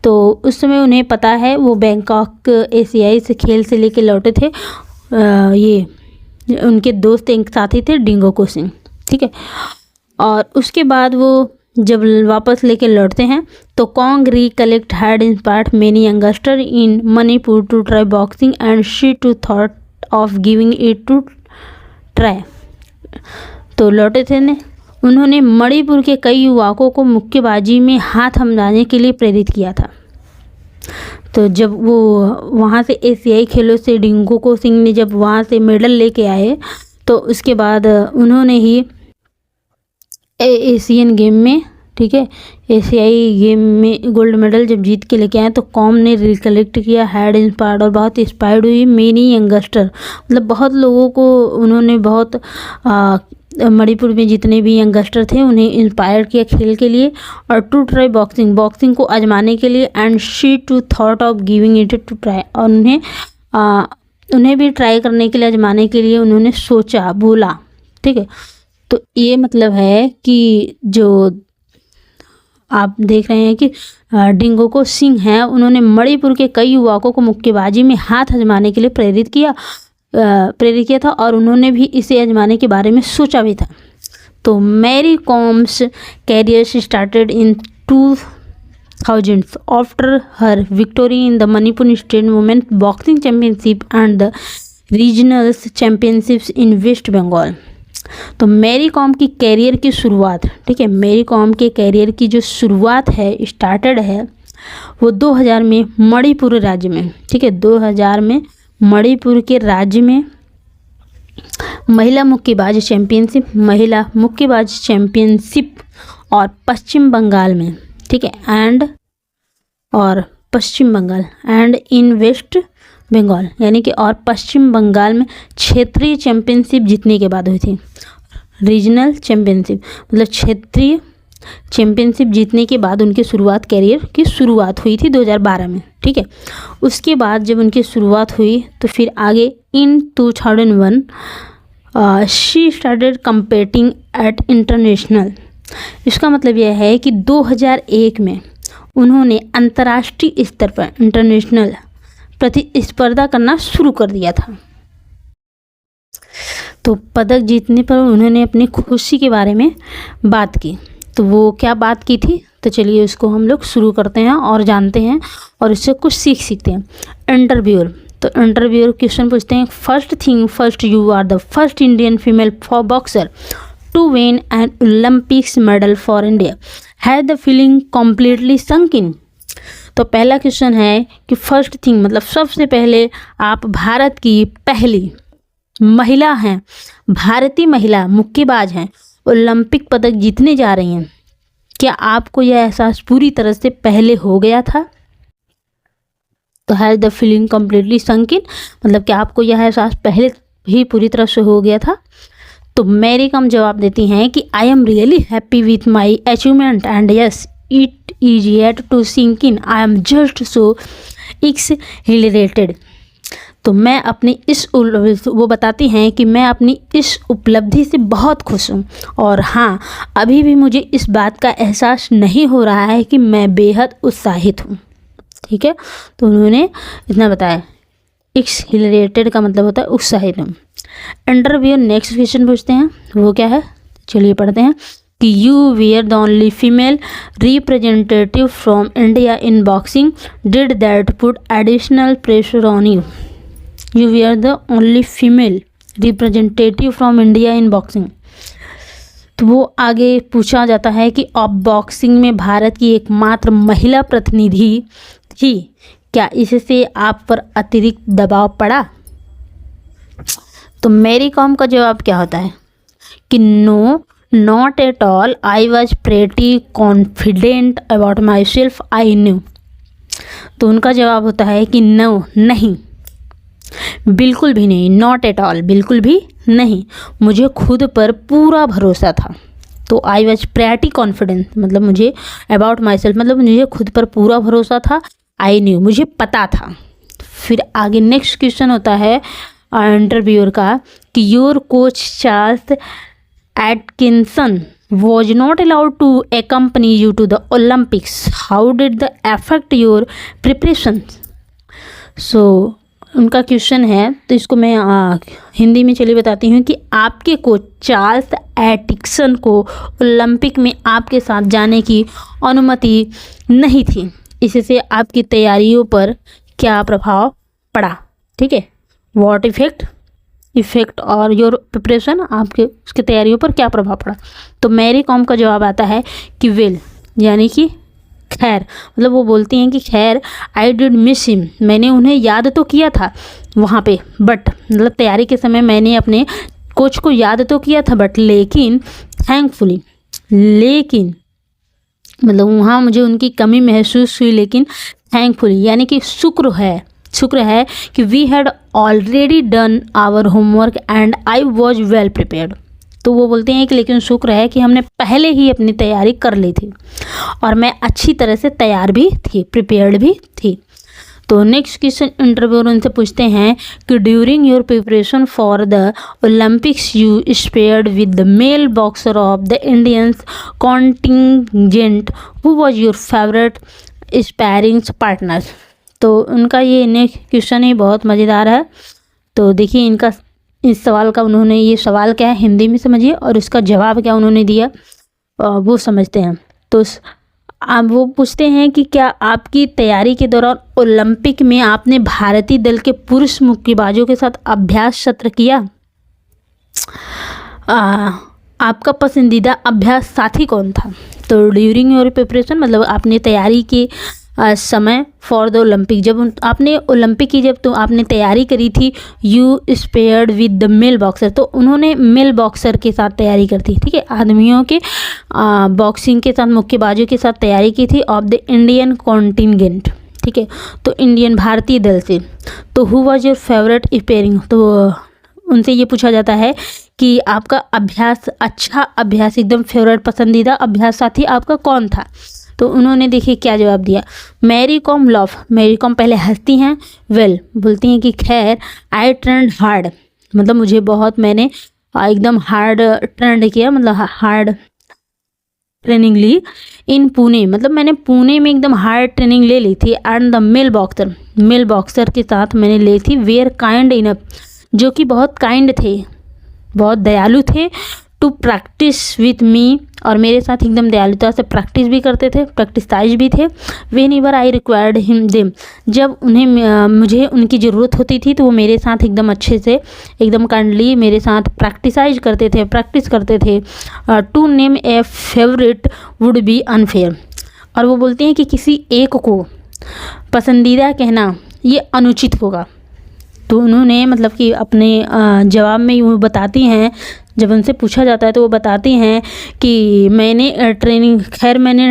तो उस समय उन्हें पता है वो बैंकॉक एशियाई से खेल से लेके लौटे थे, ये उनके दोस्त एक साथी थे डिंगोको सिंह, ठीक है। और उसके बाद वो जब वापस लेके लौटते हैं तो कॉन्ग recollect had inspired many youngster in Manipur to try boxing and she too thought of giving it to try. तो लौटे थे ने उन्होंने मणिपुर के कई युवकों को मुक्केबाजी में हाथ हमलाने के लिए प्रेरित किया था। तो जब वो वहाँ से एशियाई खेलों से डिंगोको सिंह ने जब वहाँ से मेडल लेके आए तो उसके बाद उन्होंने ही एशियन गेम में, ठीक है, एशियाई गेम में गोल्ड मेडल जब जीत के लेके आए तो कॉम ने रिकलेक्ट किया, हैड इंस्पायर्ड और बहुत इंस्पायर्ड हुई मेनी यंगस्टर, मतलब बहुत लोगों को उन्होंने बहुत मणिपुर में जितने भी यंगस्टर थे उन्हें इंस्पायर किया खेल के लिए और टू ट्राई बॉक्सिंग को आजमाने के लिए। And she too thought of giving it to try, और उन्हें भी ट्राई करने के लिए, आजमाने के लिए उन्होंने सोचा, बोला ठीक है। तो ये मतलब है कि जो आप देख रहे हैं कि डिंगोको सिंह हैं, उन्होंने मणिपुर के कई युवकों को मुक्केबाजी में हाथ आजमाने के लिए प्रेरित किया था और उन्होंने भी इसे आजमाने के बारे में सोचा भी था। तो Mary Kom's career started in 2000 after her victory in the Manipur state women boxing championship and the regionals championships in West Bengal. तो मैरी कॉम की कैरियर की शुरुआत, ठीक है, मैरी कॉम के कैरियर की जो शुरुआत है, स्टार्टेड है, वो 2000 में मणिपुर राज्य में, ठीक है, 2000 में मणिपुर के राज्य में महिला मुक्केबाज चैंपियनशिप और पश्चिम बंगाल में, ठीक है, और पश्चिम बंगाल एंड इन वेस्ट बंगाल, यानी कि और पश्चिम बंगाल में क्षेत्रीय चैंपियनशिप जीतने के बाद हुई थी। रीजनल चैंपियनशिप मतलब क्षेत्रीय चैंपियनशिप जीतने के बाद उनकी कैरियर की शुरुआत हुई थी 2012 में, ठीक है। उसके बाद जब उनकी शुरुआत हुई तो फिर आगे in 2001 she started competing at international. इसका मतलब यह है कि 2001 में उन्होंने अंतर्राष्ट्रीय स्तर पर इंटरनेशनल प्रतिस्पर्धा करना शुरू कर दिया था। तो पदक जीतने पर उन्होंने अपनी खुशी के बारे में बात की। तो वो क्या बात की थी, तो चलिए उसको हम लोग शुरू करते हैं और जानते हैं और इससे कुछ सीखते हैं। इंटरव्यूअर, तो इंटरव्यूअर क्वेश्चन पूछते हैं, first thing first, you are the first Indian female boxer to win an Olympics medal for India, has the feeling completely sunk in. तो पहला क्वेश्चन है कि फर्स्ट थिंग मतलब सबसे पहले आप भारत की पहली महिला हैं, भारतीय महिला मुक्केबाज हैं, ओलंपिक पदक जीतने जा रही हैं, क्या आपको यह एहसास पूरी तरह से पहले हो गया था? तो has the feeling completely sunk इन मतलब क्या आपको यह एहसास पहले ही पूरी तरह से हो गया था? तो मैरी कॉम जवाब देती हैं कि I am really happy with my achievement and yes it is yet to sink in, I am just so exhilarated. तो मैं अपनी वो बताती हैं कि मैं अपनी इस उपलब्धि से बहुत खुश हूँ और हाँ, अभी भी मुझे इस बात का एहसास नहीं हो रहा है कि मैं बेहद उत्साहित हूँ, ठीक है। तो उन्होंने इतना बताया। एक्सहिलरेटेड का मतलब होता है उत्साहित हूँ। इंटरव्यू नेक्स्ट क्वेश्चन पूछते हैं, वो क्या है, चलिए पढ़ते हैं कि you were the only female representative from India in boxing, did that put additional pressure on you? You were the only female representative from India in boxing। तो वो आगे पूछा जाता है कि अब बॉक्सिंग में भारत की एकमात्र महिला प्रतिनिधि थी, क्या इससे आप पर अतिरिक्त दबाव पड़ा? तो मैरी कॉम का जवाब क्या होता है कि no, not at all, I was pretty confident about myself, I knew. तो उनका जवाब होता है कि नो, नहीं, बिल्कुल भी नहीं, नॉट एट ऑल, बिल्कुल भी नहीं, मुझे खुद पर पूरा भरोसा था। तो आई वॉज प्रेटी कॉन्फिडेंट मतलब मुझे अबाउट माई सेल्फ मतलब मुझे खुद पर पूरा भरोसा था, आई न्यू मुझे पता था। फिर आगे नेक्स्ट क्वेश्चन होता है इंटरव्यूअर का कि your coach Charles Atkinson was not allowed to accompany you to the Olympics, how did the affect your preparations? So उनका क्वेश्चन है, तो इसको मैं हिंदी में चलिए बताती हूँ कि आपके कोच चार्ल्स एटकिंसन को ओलंपिक में आपके साथ जाने की अनुमति नहीं थी, इससे आपकी तैयारियों पर क्या प्रभाव पड़ा, ठीक है, व्हाट इफेक्ट और योर प्रिपरेशन, आपके उसकी तैयारियों पर क्या प्रभाव पड़ा। तो मैरी कॉम का जवाब आता है कि वेल यानी कि खैर, मतलब वो बोलती हैं कि खैर आई डिड मिस हिम, मैंने उन्हें याद तो किया था वहाँ पे, बट मतलब तैयारी के समय मैंने अपने कोच को याद तो किया था, बट लेकिन थैंकफुली, लेकिन मतलब वहाँ मुझे उनकी कमी महसूस हुई, लेकिन थैंकफुली यानी कि शुक्र है कि we had already done our homework and I was well prepared. तो वो बोलते हैं कि लेकिन शुक्र है कि हमने पहले ही अपनी तैयारी कर ली थी और मैं अच्छी तरह से तैयार भी थी, प्रिपेयर्ड भी थी। तो नेक्स्ट क्वेश्चन इंटरव्यूअर उनसे पूछते हैं कि during your preparation for the Olympics you spared with the male boxer of the Indians contingent who was your favourite sparrings partners. तो उनका ये नेक्स्ट क्वेश्चन ही बहुत मज़ेदार है। तो देखिए इनका इस सवाल का उन्होंने ये सवाल क्या है हिंदी में समझिए और इसका जवाब क्या उन्होंने दिया वो समझते हैं। तो अब वो पूछते हैं कि क्या आपकी तैयारी के दौरान ओलंपिक में आपने भारतीय दल के पुरुष मुक्केबाजों के साथ अभ्यास सत्र किया। आपका पसंदीदा अभ्यास साथी कौन था। तो ड्यूरिंग योर प्रिपरेशन मतलब आपने तैयारी के समय फॉर द ओलंपिक, जब आपने ओलंपिक की जब तो आपने तैयारी करी थी you spared with the male boxer, तो उन्होंने मेल बॉक्सर के साथ तैयारी कर थी, ठीक है, आदमियों के बॉक्सिंग के साथ मुक्केबाजों के साथ तैयारी की थी ऑफ द इंडियन कॉन्टिंजेंट, ठीक है, तो इंडियन भारतीय दल से। तो who was your favourite sparing, तो उनसे ये पूछा जाता है कि आपका अभ्यास अच्छा अभ्यास एकदम फेवरेट पसंदीदा अभ्यास साथी आपका कौन था। तो उन्होंने देखिए क्या जवाब दिया, मैरी कॉम लव, मैरी कॉम पहले हंसती हैं, वेल बोलती हैं कि खैर आई ट्रेंड हार्ड, मतलब मुझे बहुत मैंने एकदम हार्ड ट्रेंड किया, मतलब हार्ड ट्रेनिंग ली इन पुणे, मतलब मैंने पुणे में एकदम हार्ड ट्रेनिंग ले ली थी। एंड द मेल बॉक्सर के साथ मैंने ली थी वेयर काइंड इनफ, जो कि बहुत काइंड थे, बहुत दयालु थे, टू प्रैक्टिस विथ मी, और मेरे साथ एकदम दयालुता से प्रैक्टिस भी करते थे, प्रैक्टिसाइज भी थे। When ever I required him them, जब उन्हें मुझे उनकी ज़रूरत होती थी तो वो मेरे साथ एकदम अच्छे से एकदम काइंडली मेरे साथ प्रैक्टिसाइज करते थे, प्रैक्टिस करते थे। To name a favourite would be unfair, और वो बोलते हैं कि किसी एक को पसंदीदा कहना ये अनुचित होगा। तो उन्होंने मतलब कि अपने जवाब में वो बताती हैं, जब उनसे पूछा जाता है तो वो बताती हैं कि मैंने ट्रेनिंग खैर मैंने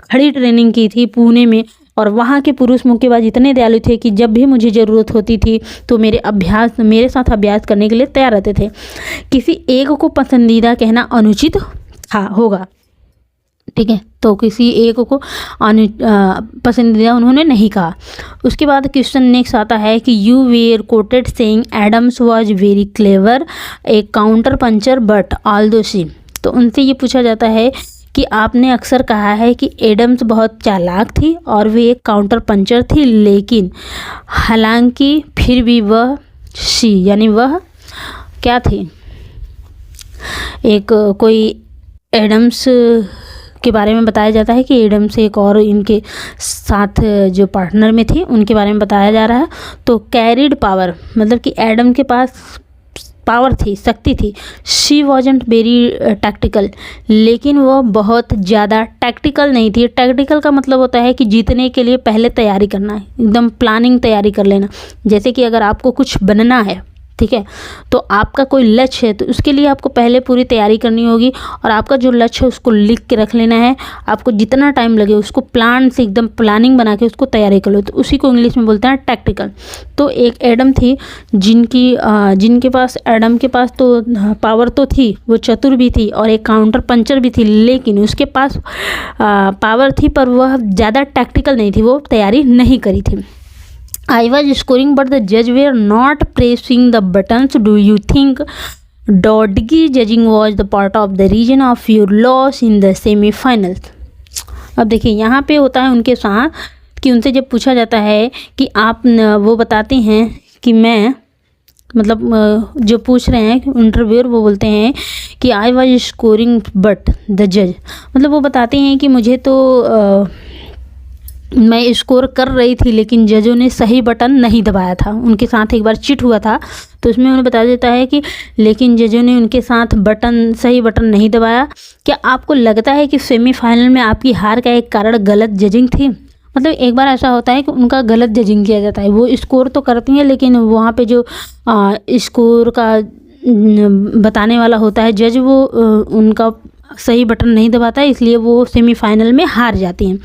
खड़ी ट्रेनिंग की थी पुणे में, और वहाँ के पुरुष मुक्केबाज इतने दयालु थे कि जब भी मुझे ज़रूरत होती थी तो मेरे साथ अभ्यास करने के लिए तैयार रहते थे। किसी एक को पसंदीदा कहना अनुचित होगा, ठीक है, तो किसी एक को पसंदीदा उन्होंने नहीं कहा। उसके बाद क्वेश्चन नेक्स्ट आता है कि you were quoted saying Adams was very clever a counter puncher but although she, तो उनसे ये पूछा जाता है कि आपने अक्सर कहा है कि एडम्स बहुत चालाक थी और वे एक काउंटर पंचर थी, लेकिन हालांकि फिर भी वह शी यानी वह क्या थी, एक कोई एडम्स के बारे में बताया जाता है कि एडम्स एक और इनके साथ जो पार्टनर में थी उनके बारे में बताया जा रहा है। तो कैरिड पावर मतलब कि एडम के पास पावर थी, शक्ति थी। शी वॉजेंट वेरी टैक्टिकल, लेकिन वह बहुत ज़्यादा टैक्टिकल नहीं थी। टैक्टिकल का मतलब होता है कि जीतने के लिए पहले तैयारी करना है, एकदम प्लानिंग तैयारी कर लेना। जैसे कि अगर आपको कुछ बनना है, ठीक है, तो आपका कोई लक्ष्य है तो उसके लिए आपको पहले पूरी तैयारी करनी होगी, और आपका जो लक्ष्य है उसको लिख के रख लेना है। आपको जितना टाइम लगे उसको प्लान से एकदम प्लानिंग बना के उसको तैयारी कर लो, तो उसी को इंग्लिश में बोलते हैं टैक्टिकल। तो एक एडम थी जिनके पास एडम के पास तो पावर तो थी, वो चतुर भी थी और एक काउंटर पंचर भी थी, लेकिन उसके पास पावर थी पर वह ज़्यादा टैक्टिकल नहीं थी, वो तैयारी नहीं करी थी। I was scoring but the judge were not pressing the buttons. Do you think dodgy judging was the part of the reason of your loss in the semi-finals? अब देखिए यहाँ पे होता है उनके साथ कि उनसे जब पूछा जाता है कि आप वो बताते हैं कि मैं मतलब जो पूछ रहे हैं इंटरव्यूअर वो बोलते हैं कि I was scoring but the जज, मतलब वो बताते हैं कि मुझे तो मैं स्कोर कर रही थी लेकिन जजों ने सही बटन नहीं दबाया था। उनके साथ एक बार चिट हुआ था तो उसमें उन्हें बताया जाता है कि लेकिन जजों ने उनके साथ सही बटन नहीं दबाया। क्या आपको लगता है कि सेमीफाइनल में आपकी हार का एक कारण गलत जजिंग थी? मतलब एक बार ऐसा होता है कि उनका गलत जजिंग किया जाता है, वो स्कोर तो करती हैं लेकिन वहाँ पे जो स्कोर का बताने वाला होता है जज, वो उनका सही बटन नहीं दबाता है, इसलिए वो सेमीफाइनल में हार जाती हैं।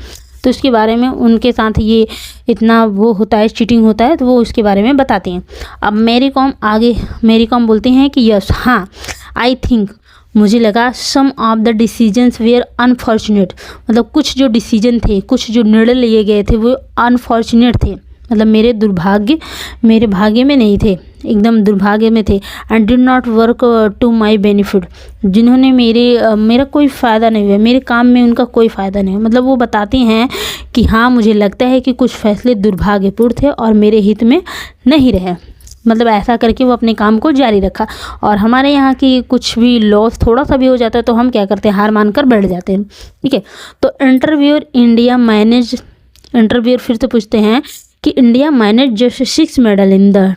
तो इसके बारे में उनके साथ ये इतना वो होता है, चीटिंग होता है, तो वो उसके बारे में बताती हैं। अब मेरी कॉम बोलती हैं कि यस, हाँ, आई थिंक, मुझे लगा some of the decisions were unfortunate, मतलब कुछ जो डिसीजन थे, कुछ जो निर्णय लिए गए थे वो अनफॉर्चुनेट थे, मतलब मेरे भाग्य में नहीं थे, एकदम दुर्भाग्य में थे। And did not work to my benefit, जिन्होंने मेरा कोई फ़ायदा नहीं हुआ, मेरे काम में उनका कोई फ़ायदा नहीं हुआ। मतलब वो बताती हैं कि हाँ मुझे लगता है कि कुछ फैसले दुर्भाग्यपूर्ण थे और मेरे हित में नहीं रहे। मतलब ऐसा करके वो अपने काम को जारी रखा। और हमारे यहाँ की कुछ भी लॉस थोड़ा सा भी हो जाता है तो हम क्या करते हैं, हार मान कर बैठ जाते हैं। ठीक है, तो इंटरव्यूअर फिर से पूछते हैं कि India manage just 6 medal in the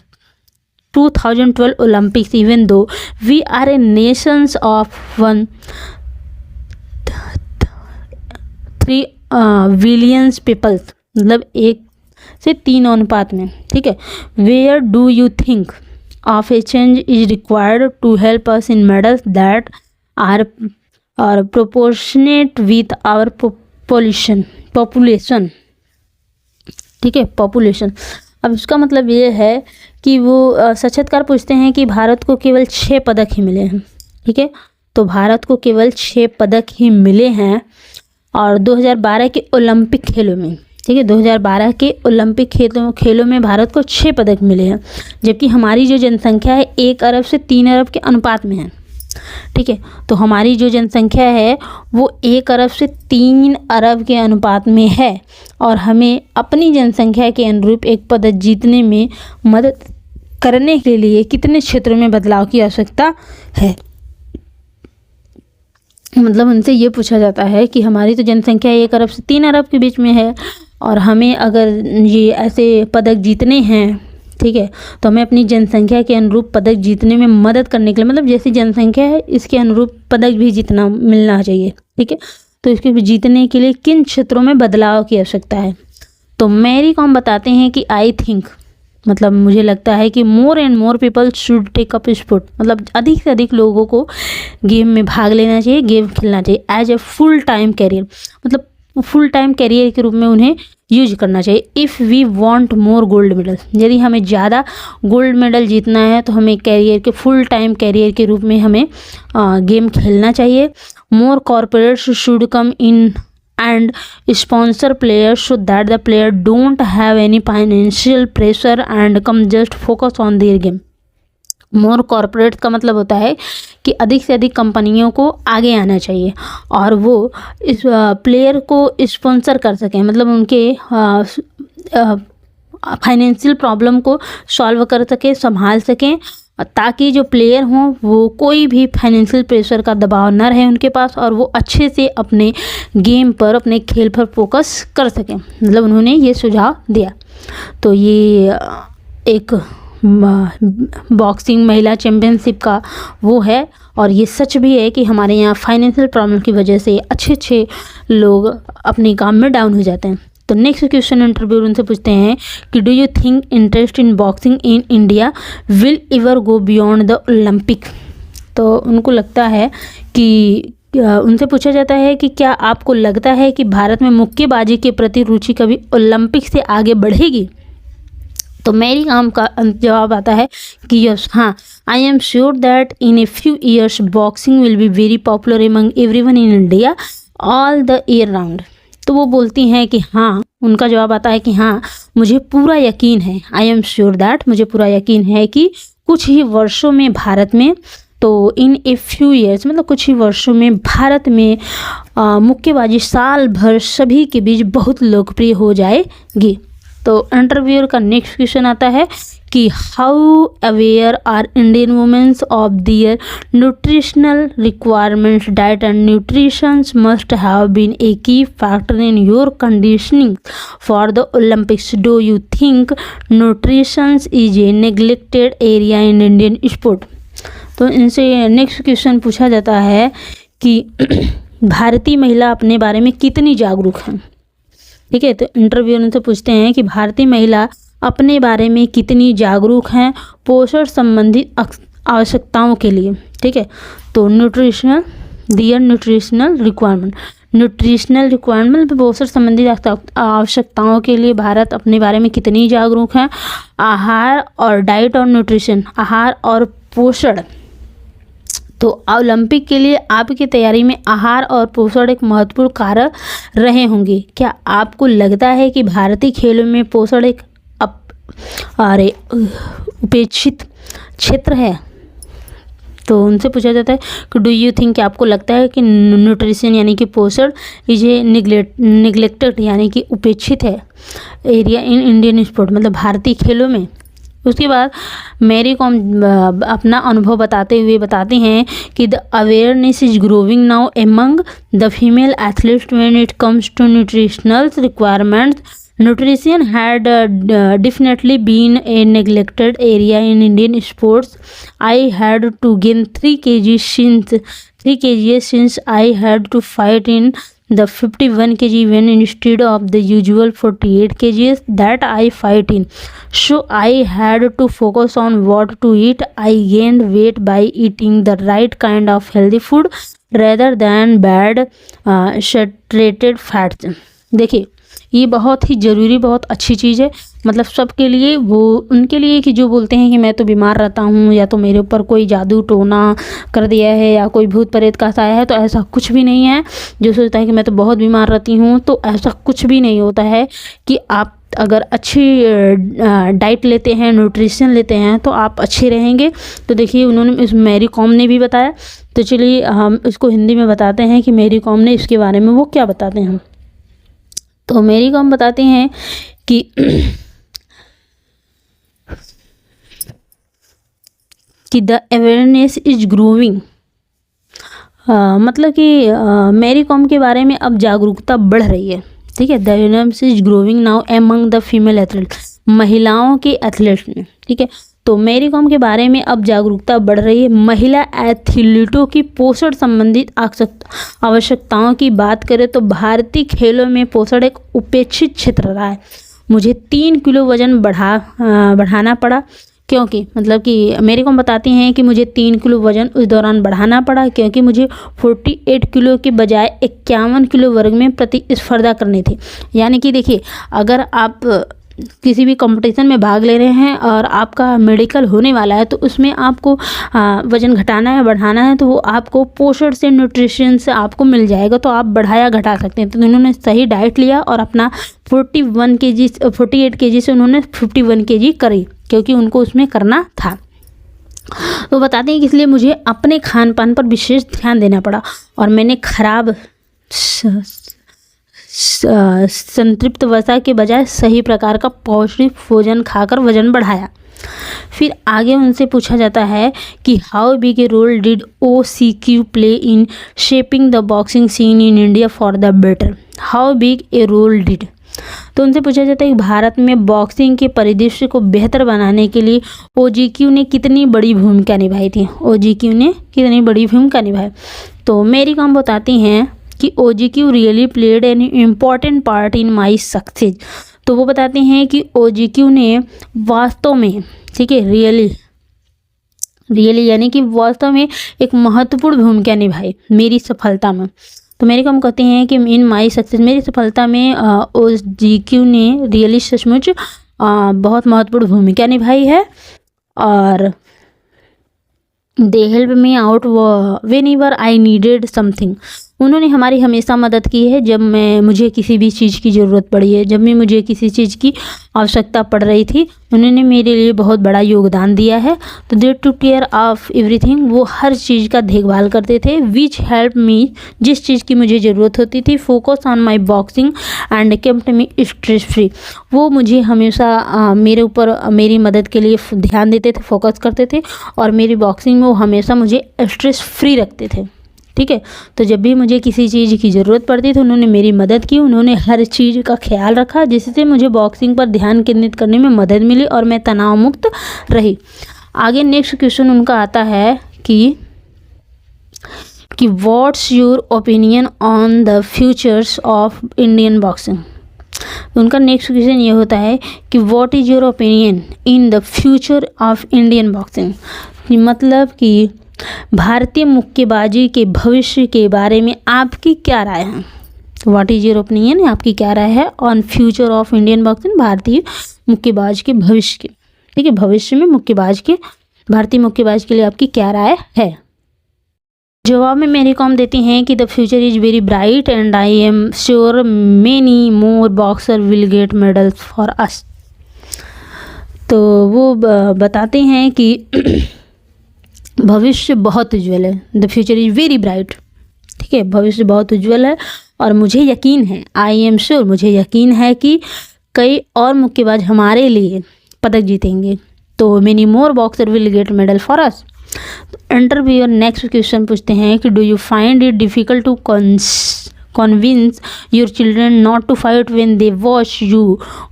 2012 Olympics even though we are a nations of 1-3 billions peoples, मतलब 1 से 3 अनुपात में। ठीक है, where do you think of a change is required to help us in medals that are proportionate with our population. ठीक है, पॉपुलेशन। अब इसका मतलब ये है कि वो साक्षात्कार पूछते हैं कि भारत को केवल 6 पदक ही मिले हैं। ठीक है, तो भारत को केवल 6 पदक ही मिले हैं और 2012 के ओलंपिक खेलों में, ठीक है, 2012 के ओलंपिक खेलों में भारत को 6 पदक मिले हैं, जबकि हमारी जो जनसंख्या है 1 अरब से 3 अरब के अनुपात में है। ठीक है, तो हमारी जो जनसंख्या है वो 1 अरब से 3 अरब के अनुपात में है और हमें अपनी जनसंख्या के अनुरूप एक पदक जीतने में मदद करने के लिए कितने क्षेत्रों में बदलाव की आवश्यकता है। मतलब उनसे ये पूछा जाता है कि हमारी तो जनसंख्या 1 अरब से 3 अरब के बीच में है और हमें अगर ये ऐसे पदक जीतने हैं, ठीक है, तो हमें अपनी जनसंख्या के अनुरूप पदक जीतने में मदद करने के लिए, मतलब जैसी जनसंख्या है इसके अनुरूप पदक भी जीतना मिलना चाहिए। ठीक है, तो इसके जीतने के लिए किन क्षेत्रों में बदलाव की आवश्यकता है। तो मैरी कॉम बताते हैं कि आई थिंक, मतलब मुझे लगता है कि more and more people should take up sport, मतलब अधिक से अधिक लोगों को गेम में भाग लेना चाहिए, गेम खेलना चाहिए as a full time career, मतलब फुल टाइम कैरियर के रूप में उन्हें यूज करना चाहिए। If we want more gold medal, यदि हमें ज़्यादा गोल्ड मेडल जीतना है तो हमें कैरियर के फुल टाइम कैरियर के रूप में हमें गेम खेलना चाहिए। More corporates should come in and sponsor players so that the player don't have any financial pressure and come just focus on their game। More corporate का मतलब होता है कि अधिक से अधिक कंपनियों को आगे आना चाहिए और वो इस प्लेयर को स्पॉन्सर कर सकें, मतलब उनके फाइनेंशियल प्रॉब्लम को सॉल्व कर सकें, संभाल सकें, ताकि जो प्लेयर हों वो कोई भी फाइनेंशियल प्रेशर का दबाव ना रहे उनके पास और वो अच्छे से अपने गेम पर, अपने खेल पर फोकस कर सकें। मतलब उन्होंने ये सुझाव दिया। तो ये एक बॉक्सिंग महिला चैम्पियनशिप का वो है और ये सच भी है कि हमारे यहाँ फाइनेंशियल प्रॉब्लम की वजह से अच्छे लोग अपने काम में डाउन हो जाते हैं। तो नेक्स्ट क्वेश्चन इंटरव्यूअर उनसे पूछते हैं कि do you think interest in boxing in India will ever go beyond the Olympic. तो उनको लगता है कि उनसे पूछा जाता है कि क्या आपको लगता है कि भारत में मुक्केबाजी के प्रति रुचि कभी ओलंपिक से आगे बढ़ेगी। तो मेरी काम का जवाब आता है कि यस, हाँ, I am sure that in a few years boxing will be very popular among everyone in India all the year round. तो वो बोलती हैं कि हाँ, उनका जवाब आता है कि हाँ, मुझे पूरा यकीन है, आई एम श्योर दैट, मुझे पूरा यकीन है कि कुछ ही वर्षों में भारत में, तो इन ए फ्यू ईयर्स मतलब कुछ ही वर्षों में भारत में मुक्केबाजी साल भर सभी के बीच बहुत लोकप्रिय हो जाएगी। तो इंटरव्यूअर का नेक्स्ट क्वेश्चन आता है कि how aware are Indian womens of their nutritional requirements, diet and nutrition must have been a key factor in your conditioning for the Olympics. Do you think nutrition is a neglected area in Indian sport. तो इनसे नेक्स्ट क्वेश्चन पूछा जाता है कि भारतीय महिला अपने बारे में कितनी जागरूक हैं। ठीक है, तो इंटरव्यूअर उनसे पूछते हैं कि भारतीय महिला अपने बारे में कितनी जागरूक हैं पोषण संबंधित आवश्यकताओं के लिए। ठीक है, तो न्यूट्रिशनल रिक्वायरमेंट पोषण संबंधित आवश्यकताओं के लिए भारत अपने बारे में कितनी जागरूक हैं। आहार और डाइट और न्यूट्रिशन, आहार और पोषण। तो ओलंपिक के लिए आपकी तैयारी में आहार और पोषण एक महत्वपूर्ण कारक रहे होंगे। क्या आपको लगता है कि भारतीय खेलों में पोषण एक अरे उपेक्षित क्षेत्र है। तो उनसे पूछा जाता है कि डू यू थिंक, कि आपको लगता है कि न्यूट्रिशन यानी कि पोषण इज ए निगलेक्टेड यानी कि उपेक्षित है एरिया इन इंडियन स्पोर्ट, मतलब भारतीय खेलों में। उसके बाद मैरी कॉम अपना अनुभव बताते हुए बताते हैं कि the awareness is growing now among the female athlete when it comes to nutritional requirements. Nutrition had definitely been a neglected area in Indian sports. I had to gain 3 kg since I had to fight in the 51 kg when instead of the usual 48 kgs that I fight in. So I had to focus on what to eat. I gained weight by eating the right kind of healthy food rather than bad saturated fats. देखिए ये बहुत ही ज़रूरी, बहुत अच्छी चीज़ है, मतलब सबके लिए, वो उनके लिए कि जो बोलते हैं कि मैं तो बीमार रहता हूँ या तो मेरे ऊपर कोई जादू टोना कर दिया है या कोई भूत प्रेत का साया है, तो ऐसा कुछ भी नहीं है। जो सोचता है कि मैं तो बहुत बीमार रहती हूँ, तो ऐसा कुछ भी नहीं होता है। कि आप अगर अच्छी डाइट लेते हैं, न्यूट्रिशन लेते हैं, तो आप अच्छे रहेंगे। तो देखिए उन्होंने, इस मैरी कॉम ने भी बताया। तो चलिए हम इसको हिंदी में बताते हैं कि मैरी कॉम ने इसके बारे में वो क्या बताते हैं। तो मैरी कॉम बताते हैं कि द अवेयरनेस इज ग्रोविंग, मतलब कि मैरी कॉम के बारे में अब जागरूकता बढ़ रही है। ठीक है, the awareness is growing now among the female athletes, महिलाओं के एथलीट्स में। ठीक है, तो मैरी कॉम के बारे में अब जागरूकता बढ़ रही है। महिला एथलीटों की पोषण संबंधित आवश्यकताओं की बात करें तो भारतीय खेलों में पोषण एक उपेक्षित क्षेत्र रहा है। मुझे 3 किलो वजन बढ़ाना पड़ा, क्योंकि मतलब कि मैरी कॉम बताती हैं कि मुझे 3 किलो वजन उस दौरान बढ़ाना पड़ा, क्योंकि मुझे 48 किलो के बजाय 51 किलो वर्ग में प्रतिस्पर्धा करनी थी। यानी कि देखिए, अगर आप किसी भी कंपटीशन में भाग ले रहे हैं और आपका मेडिकल होने वाला है, तो उसमें आपको वज़न घटाना है, बढ़ाना है, तो वो आपको पोषण से, न्यूट्रिशन से आपको मिल जाएगा, तो आप बढ़ाया घटा सकते हैं। तो उन्होंने सही डाइट लिया और अपना 48 केजी से उन्होंने 51 केजी करी, क्योंकि उनको उसमें करना था। तो बताते हैं कि इसलिए मुझे अपने खान पान पर विशेष ध्यान देना पड़ा और मैंने खराब संतृप्त वसा के बजाय सही प्रकार का पौष्टिक भोजन खाकर वजन बढ़ाया। फिर आगे उनसे पूछा जाता है कि how big a role did OCQ play in shaping the boxing scene in India for the better. How big a role did, तो उनसे पूछा जाता है कि भारत में बॉक्सिंग के परिदृश्य को बेहतर बनाने के लिए OGQ ने कितनी बड़ी भूमिका निभाई थी। OGQ ने कितनी बड़ी भूमिका निभाई। तो मैरी कॉम बताती हैं कि OGQ really played an important part in my success. तो वो बताते हैं कि OGQ ने वास्तव में, ठीक है, रियली यानी कि वास्तव में एक महत्वपूर्ण भूमिका निभाई मेरी सफलता में। तो मैरी कॉम कहते हैं कि इन माई सक्सेस, मेरी सफलता में OGQ ने रियली सचमुच बहुत महत्वपूर्ण भूमिका निभाई है। और they help me out when ever I needed something, उन्होंने हमारी हमेशा मदद की है जब मुझे किसी भी चीज़ की ज़रूरत पड़ी है। जब भी मुझे किसी चीज़ की आवश्यकता पड़ रही थी, उन्होंने मेरे लिए बहुत बड़ा योगदान दिया है। तो दे टू केयर ऑफ एवरीथिंग, वो हर चीज़ का देखभाल करते थे। विच हेल्प मी, जिस चीज़ की मुझे ज़रूरत होती थी। Focus on my boxing and kept me stress free, वो मुझे हमेशा मेरे ऊपर मेरी मदद के लिए ध्यान देते थे, फोकस करते थे, और मेरी बॉक्सिंग में वो हमेशा मुझे स्ट्रेस फ्री रखते थे। ठीक है, तो जब भी मुझे किसी चीज़ की ज़रूरत पड़ती थी, उन्होंने मेरी मदद की। उन्होंने हर चीज़ का ख्याल रखा, जिससे मुझे बॉक्सिंग पर ध्यान केंद्रित करने में मदद मिली और मैं तनाव मुक्त रही। आगे नेक्स्ट क्वेश्चन उनका आता है कि what's your opinion on the futures of Indian boxing. उनका नेक्स्ट क्वेश्चन ये होता है कि what is your opinion in the future of Indian boxing, मतलब कि भारतीय मुक्केबाजी के भविष्य के बारे में आपकी क्या राय है। व्हाट इज योर ओपिनियन, आपकी क्या राय है on future of Indian boxing, भारतीय मुक्केबाज के भविष्य के। ठीक है, भविष्य में भारतीय मुक्केबाज के लिए आपकी क्या राय है। जवाब में मैरी कॉम देती हैं कि the future is very bright and I am sure many more boxer will gate medals for us. तो वो बताते हैं कि भविष्य बहुत उज्जवल है, the future is very bright. ठीक है, भविष्य बहुत उज्जवल है और मुझे यकीन है, आई एम श्योर, मुझे यकीन है कि कई और मुक्केबाज हमारे लिए पदक जीतेंगे। तो many more boxer will get medal for us. Interviewer next question पूछते हैं कि do you find it difficult to convince your children not to fight when they watch you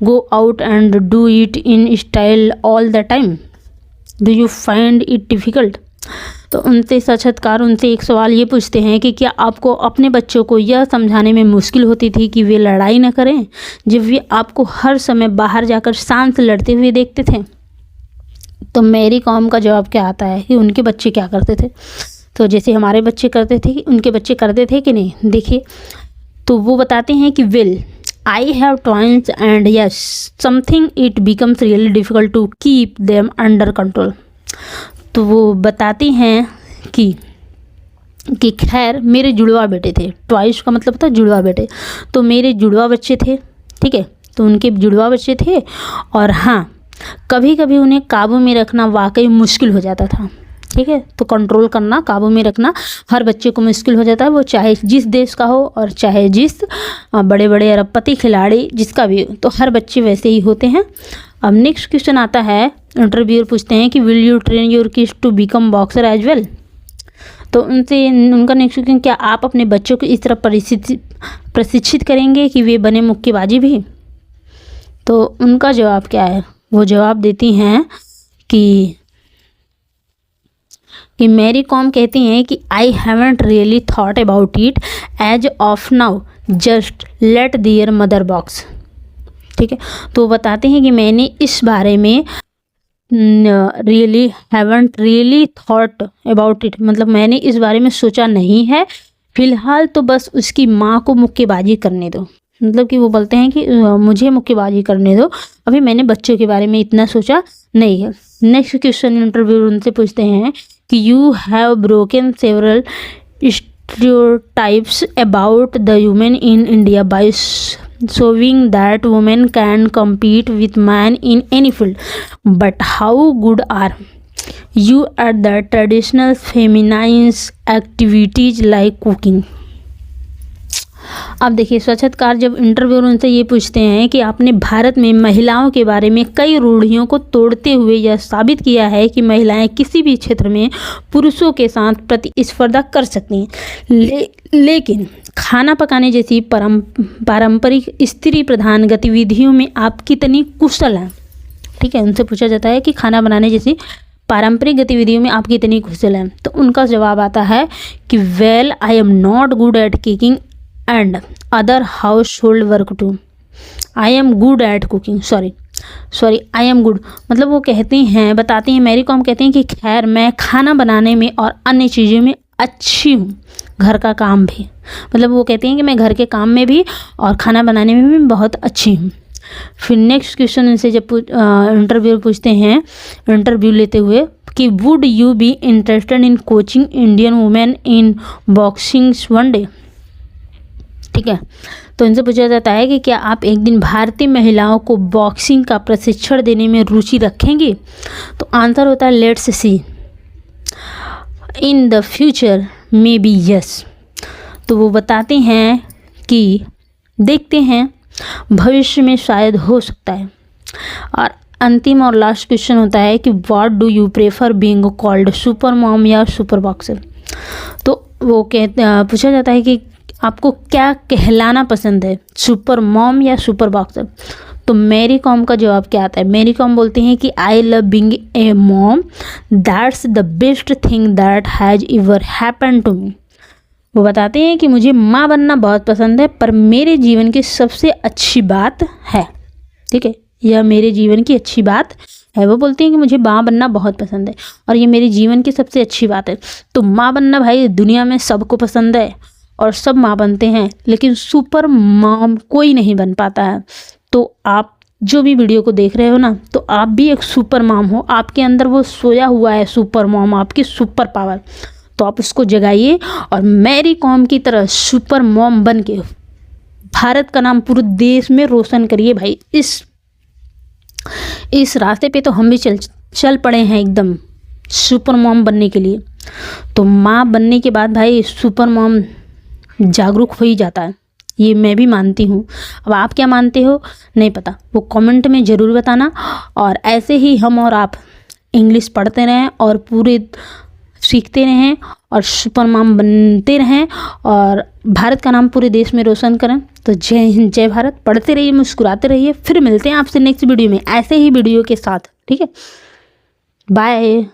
go out and do it in style all the time? Do you find it difficult? तो उनसे साक्षात्कार उनसे एक सवाल ये पूछते हैं कि क्या आपको अपने बच्चों को यह समझाने में मुश्किल होती थी कि वे लड़ाई न करें जब वे आपको हर समय बाहर जाकर शांत से लड़ते हुए देखते थे? तो मेरी कॉम का जवाब क्या आता है कि उनके बच्चे क्या करते थे। तो जैसे हमारे बच्चे करते थे कि उनके बच्चे करते थे कि नहीं, देखिए तो वो बताते हैं कि well I have twins and yes something it becomes really difficult to keep them under control. तो वो बताती हैं कि खैर मेरे जुड़वा बेटे थे, ट्वाइस का मतलब था जुड़वा बेटे, तो मेरे जुड़वा बच्चे थे। ठीक है, तो उनके जुड़वा बच्चे थे और हाँ, कभी कभी उन्हें काबू में रखना वाकई मुश्किल हो जाता था। ठीक है, तो कंट्रोल करना, काबू में रखना हर बच्चे को मुश्किल हो जाता है, वो चाहे जिस देश का हो और चाहे जिस बड़े बड़े अरबपति खिलाड़ी जिसका भी हो, तो हर बच्चे वैसे ही होते हैं। अब नेक्स्ट क्वेश्चन आता है, इंटरव्यूअर पूछते हैं कि will you train your kids to become boxer as well. तो उनका नेक्स्ट क्वेश्चन, क्या आप अपने बच्चों को इस तरह प्रशिक्षित करेंगे कि वे बने मुक्केबाजी भी? तो उनका जवाब क्या है, वो जवाब देती हैं कि मैरी कॉम कहती हैं कि I haven't really thought about it as of now, just let their mother box. ठीक है, तो बताते हैं कि मैंने इस बारे में haven't really thought about it, मतलब मैंने इस बारे में सोचा नहीं है फिलहाल, तो बस उसकी माँ को मुक्केबाजी करने दो। मतलब कि वो बोलते हैं कि मुझे मुक्केबाजी करने दो, अभी मैंने बच्चों के बारे में इतना सोचा नहीं है। नेक्स्ट क्वेश्चन इंटरव्यू उनसे पूछते हैं कि you have broken several stereotypes about the women in India by showing that women can compete with men in any field, but how good are you at the traditional feminine activities like cooking? अब देखिए, साक्षात्कार जब इंटरव्यूअर उनसे ये पूछते हैं कि आपने भारत में महिलाओं के बारे में कई रूढ़ियों को तोड़ते हुए यह साबित किया है कि महिलाएं किसी भी क्षेत्र में पुरुषों के साथ प्रतिस्पर्धा कर सकती हैं, लेकिन खाना पकाने जैसी पारंपरिक स्त्री प्रधान गतिविधियों में आप कितनी कुशल हैं? ठीक है, उनसे पूछा जाता है कि खाना बनाने जैसी पारंपरिक गतिविधियों में आप कितनी कुशल हैं। तो उनका जवाब आता है कि well I am not good at cooking and other household work too. I am good at cooking, sorry I am good, मतलब वो कहती हैं, बताती हैं, मेरी कॉम कहती हैं कि खैर मैं खाना बनाने में और अन्य चीज़ों में अच्छी हूँ, घर का काम भी, मतलब वो कहती हैं कि मैं घर के काम में भी और खाना बनाने में भी बहुत अच्छी हूँ। फिर नेक्स्ट क्वेश्चन इनसे जब इंटरव्यू पूछते हैं, इंटरव्यू लेते हुए कि would you be interested in coaching Indian women in boxing one day. ठीक है, तो इनसे पूछा जाता है कि क्या आप एक दिन भारतीय महिलाओं को बॉक्सिंग का प्रशिक्षण देने में रुचि रखेंगे? तो आंसर होता है let's see, in the future may be yes. तो वो बताते हैं कि देखते हैं, भविष्य में शायद हो सकता है। और अंतिम और लास्ट क्वेश्चन होता है कि what do you prefer being called, super mom या सुपर बॉक्सर? तो वो पूछा जाता है कि आपको क्या कहलाना पसंद है, सुपर मॉम या सुपर बॉक्सर? तो मेरी कॉम का जवाब क्या आता है, मेरी कॉम बोलती हैं कि I love being a mom, that's the best thing that has ever happened to me. वो बताते हैं कि मुझे माँ बनना बहुत पसंद है, पर मेरे जीवन की सबसे अच्छी बात है। ठीक है, यह मेरे जीवन की अच्छी बात है। वो बोलती हैं कि मुझे माँ बनना बहुत पसंद है और ये मेरे जीवन की सबसे अच्छी बात है। तो माँ बनना भाई दुनिया में सबको पसंद है और सब माँ बनते हैं, लेकिन सुपर मॉम कोई नहीं बन पाता है। तो आप जो भी वीडियो को देख रहे हो ना, तो आप भी एक सुपर मॉम हो, आपके अंदर वो सोया हुआ है सुपर मॉम, आपकी सुपर पावर, तो आप उसको जगाइए और मेरी कॉम की तरह सुपर मॉम बन के भारत का नाम पूरे देश में रोशन करिए भाई। इस इस रास्ते पे तो हम भी चल पड़े हैं एकदम सुपर मॉम बनने के लिए। तो माँ बनने के बाद भाई सुपर मॉम जागरूक हो ही जाता है, ये मैं भी मानती हूँ। अब आप क्या मानते हो नहीं पता, वो कमेंट में ज़रूर बताना। और ऐसे ही हम और आप इंग्लिश पढ़ते रहें और पूरे सीखते रहें और सुपर मॉम बनते रहें और भारत का नाम पूरे देश में रोशन करें। तो जय हिंद, जय भारत। पढ़ते रहिए, मुस्कुराते रहिए। फिर मिलते हैं आपसे नेक्स्ट वीडियो में ऐसे ही वीडियो के साथ, ठीक है। बाय।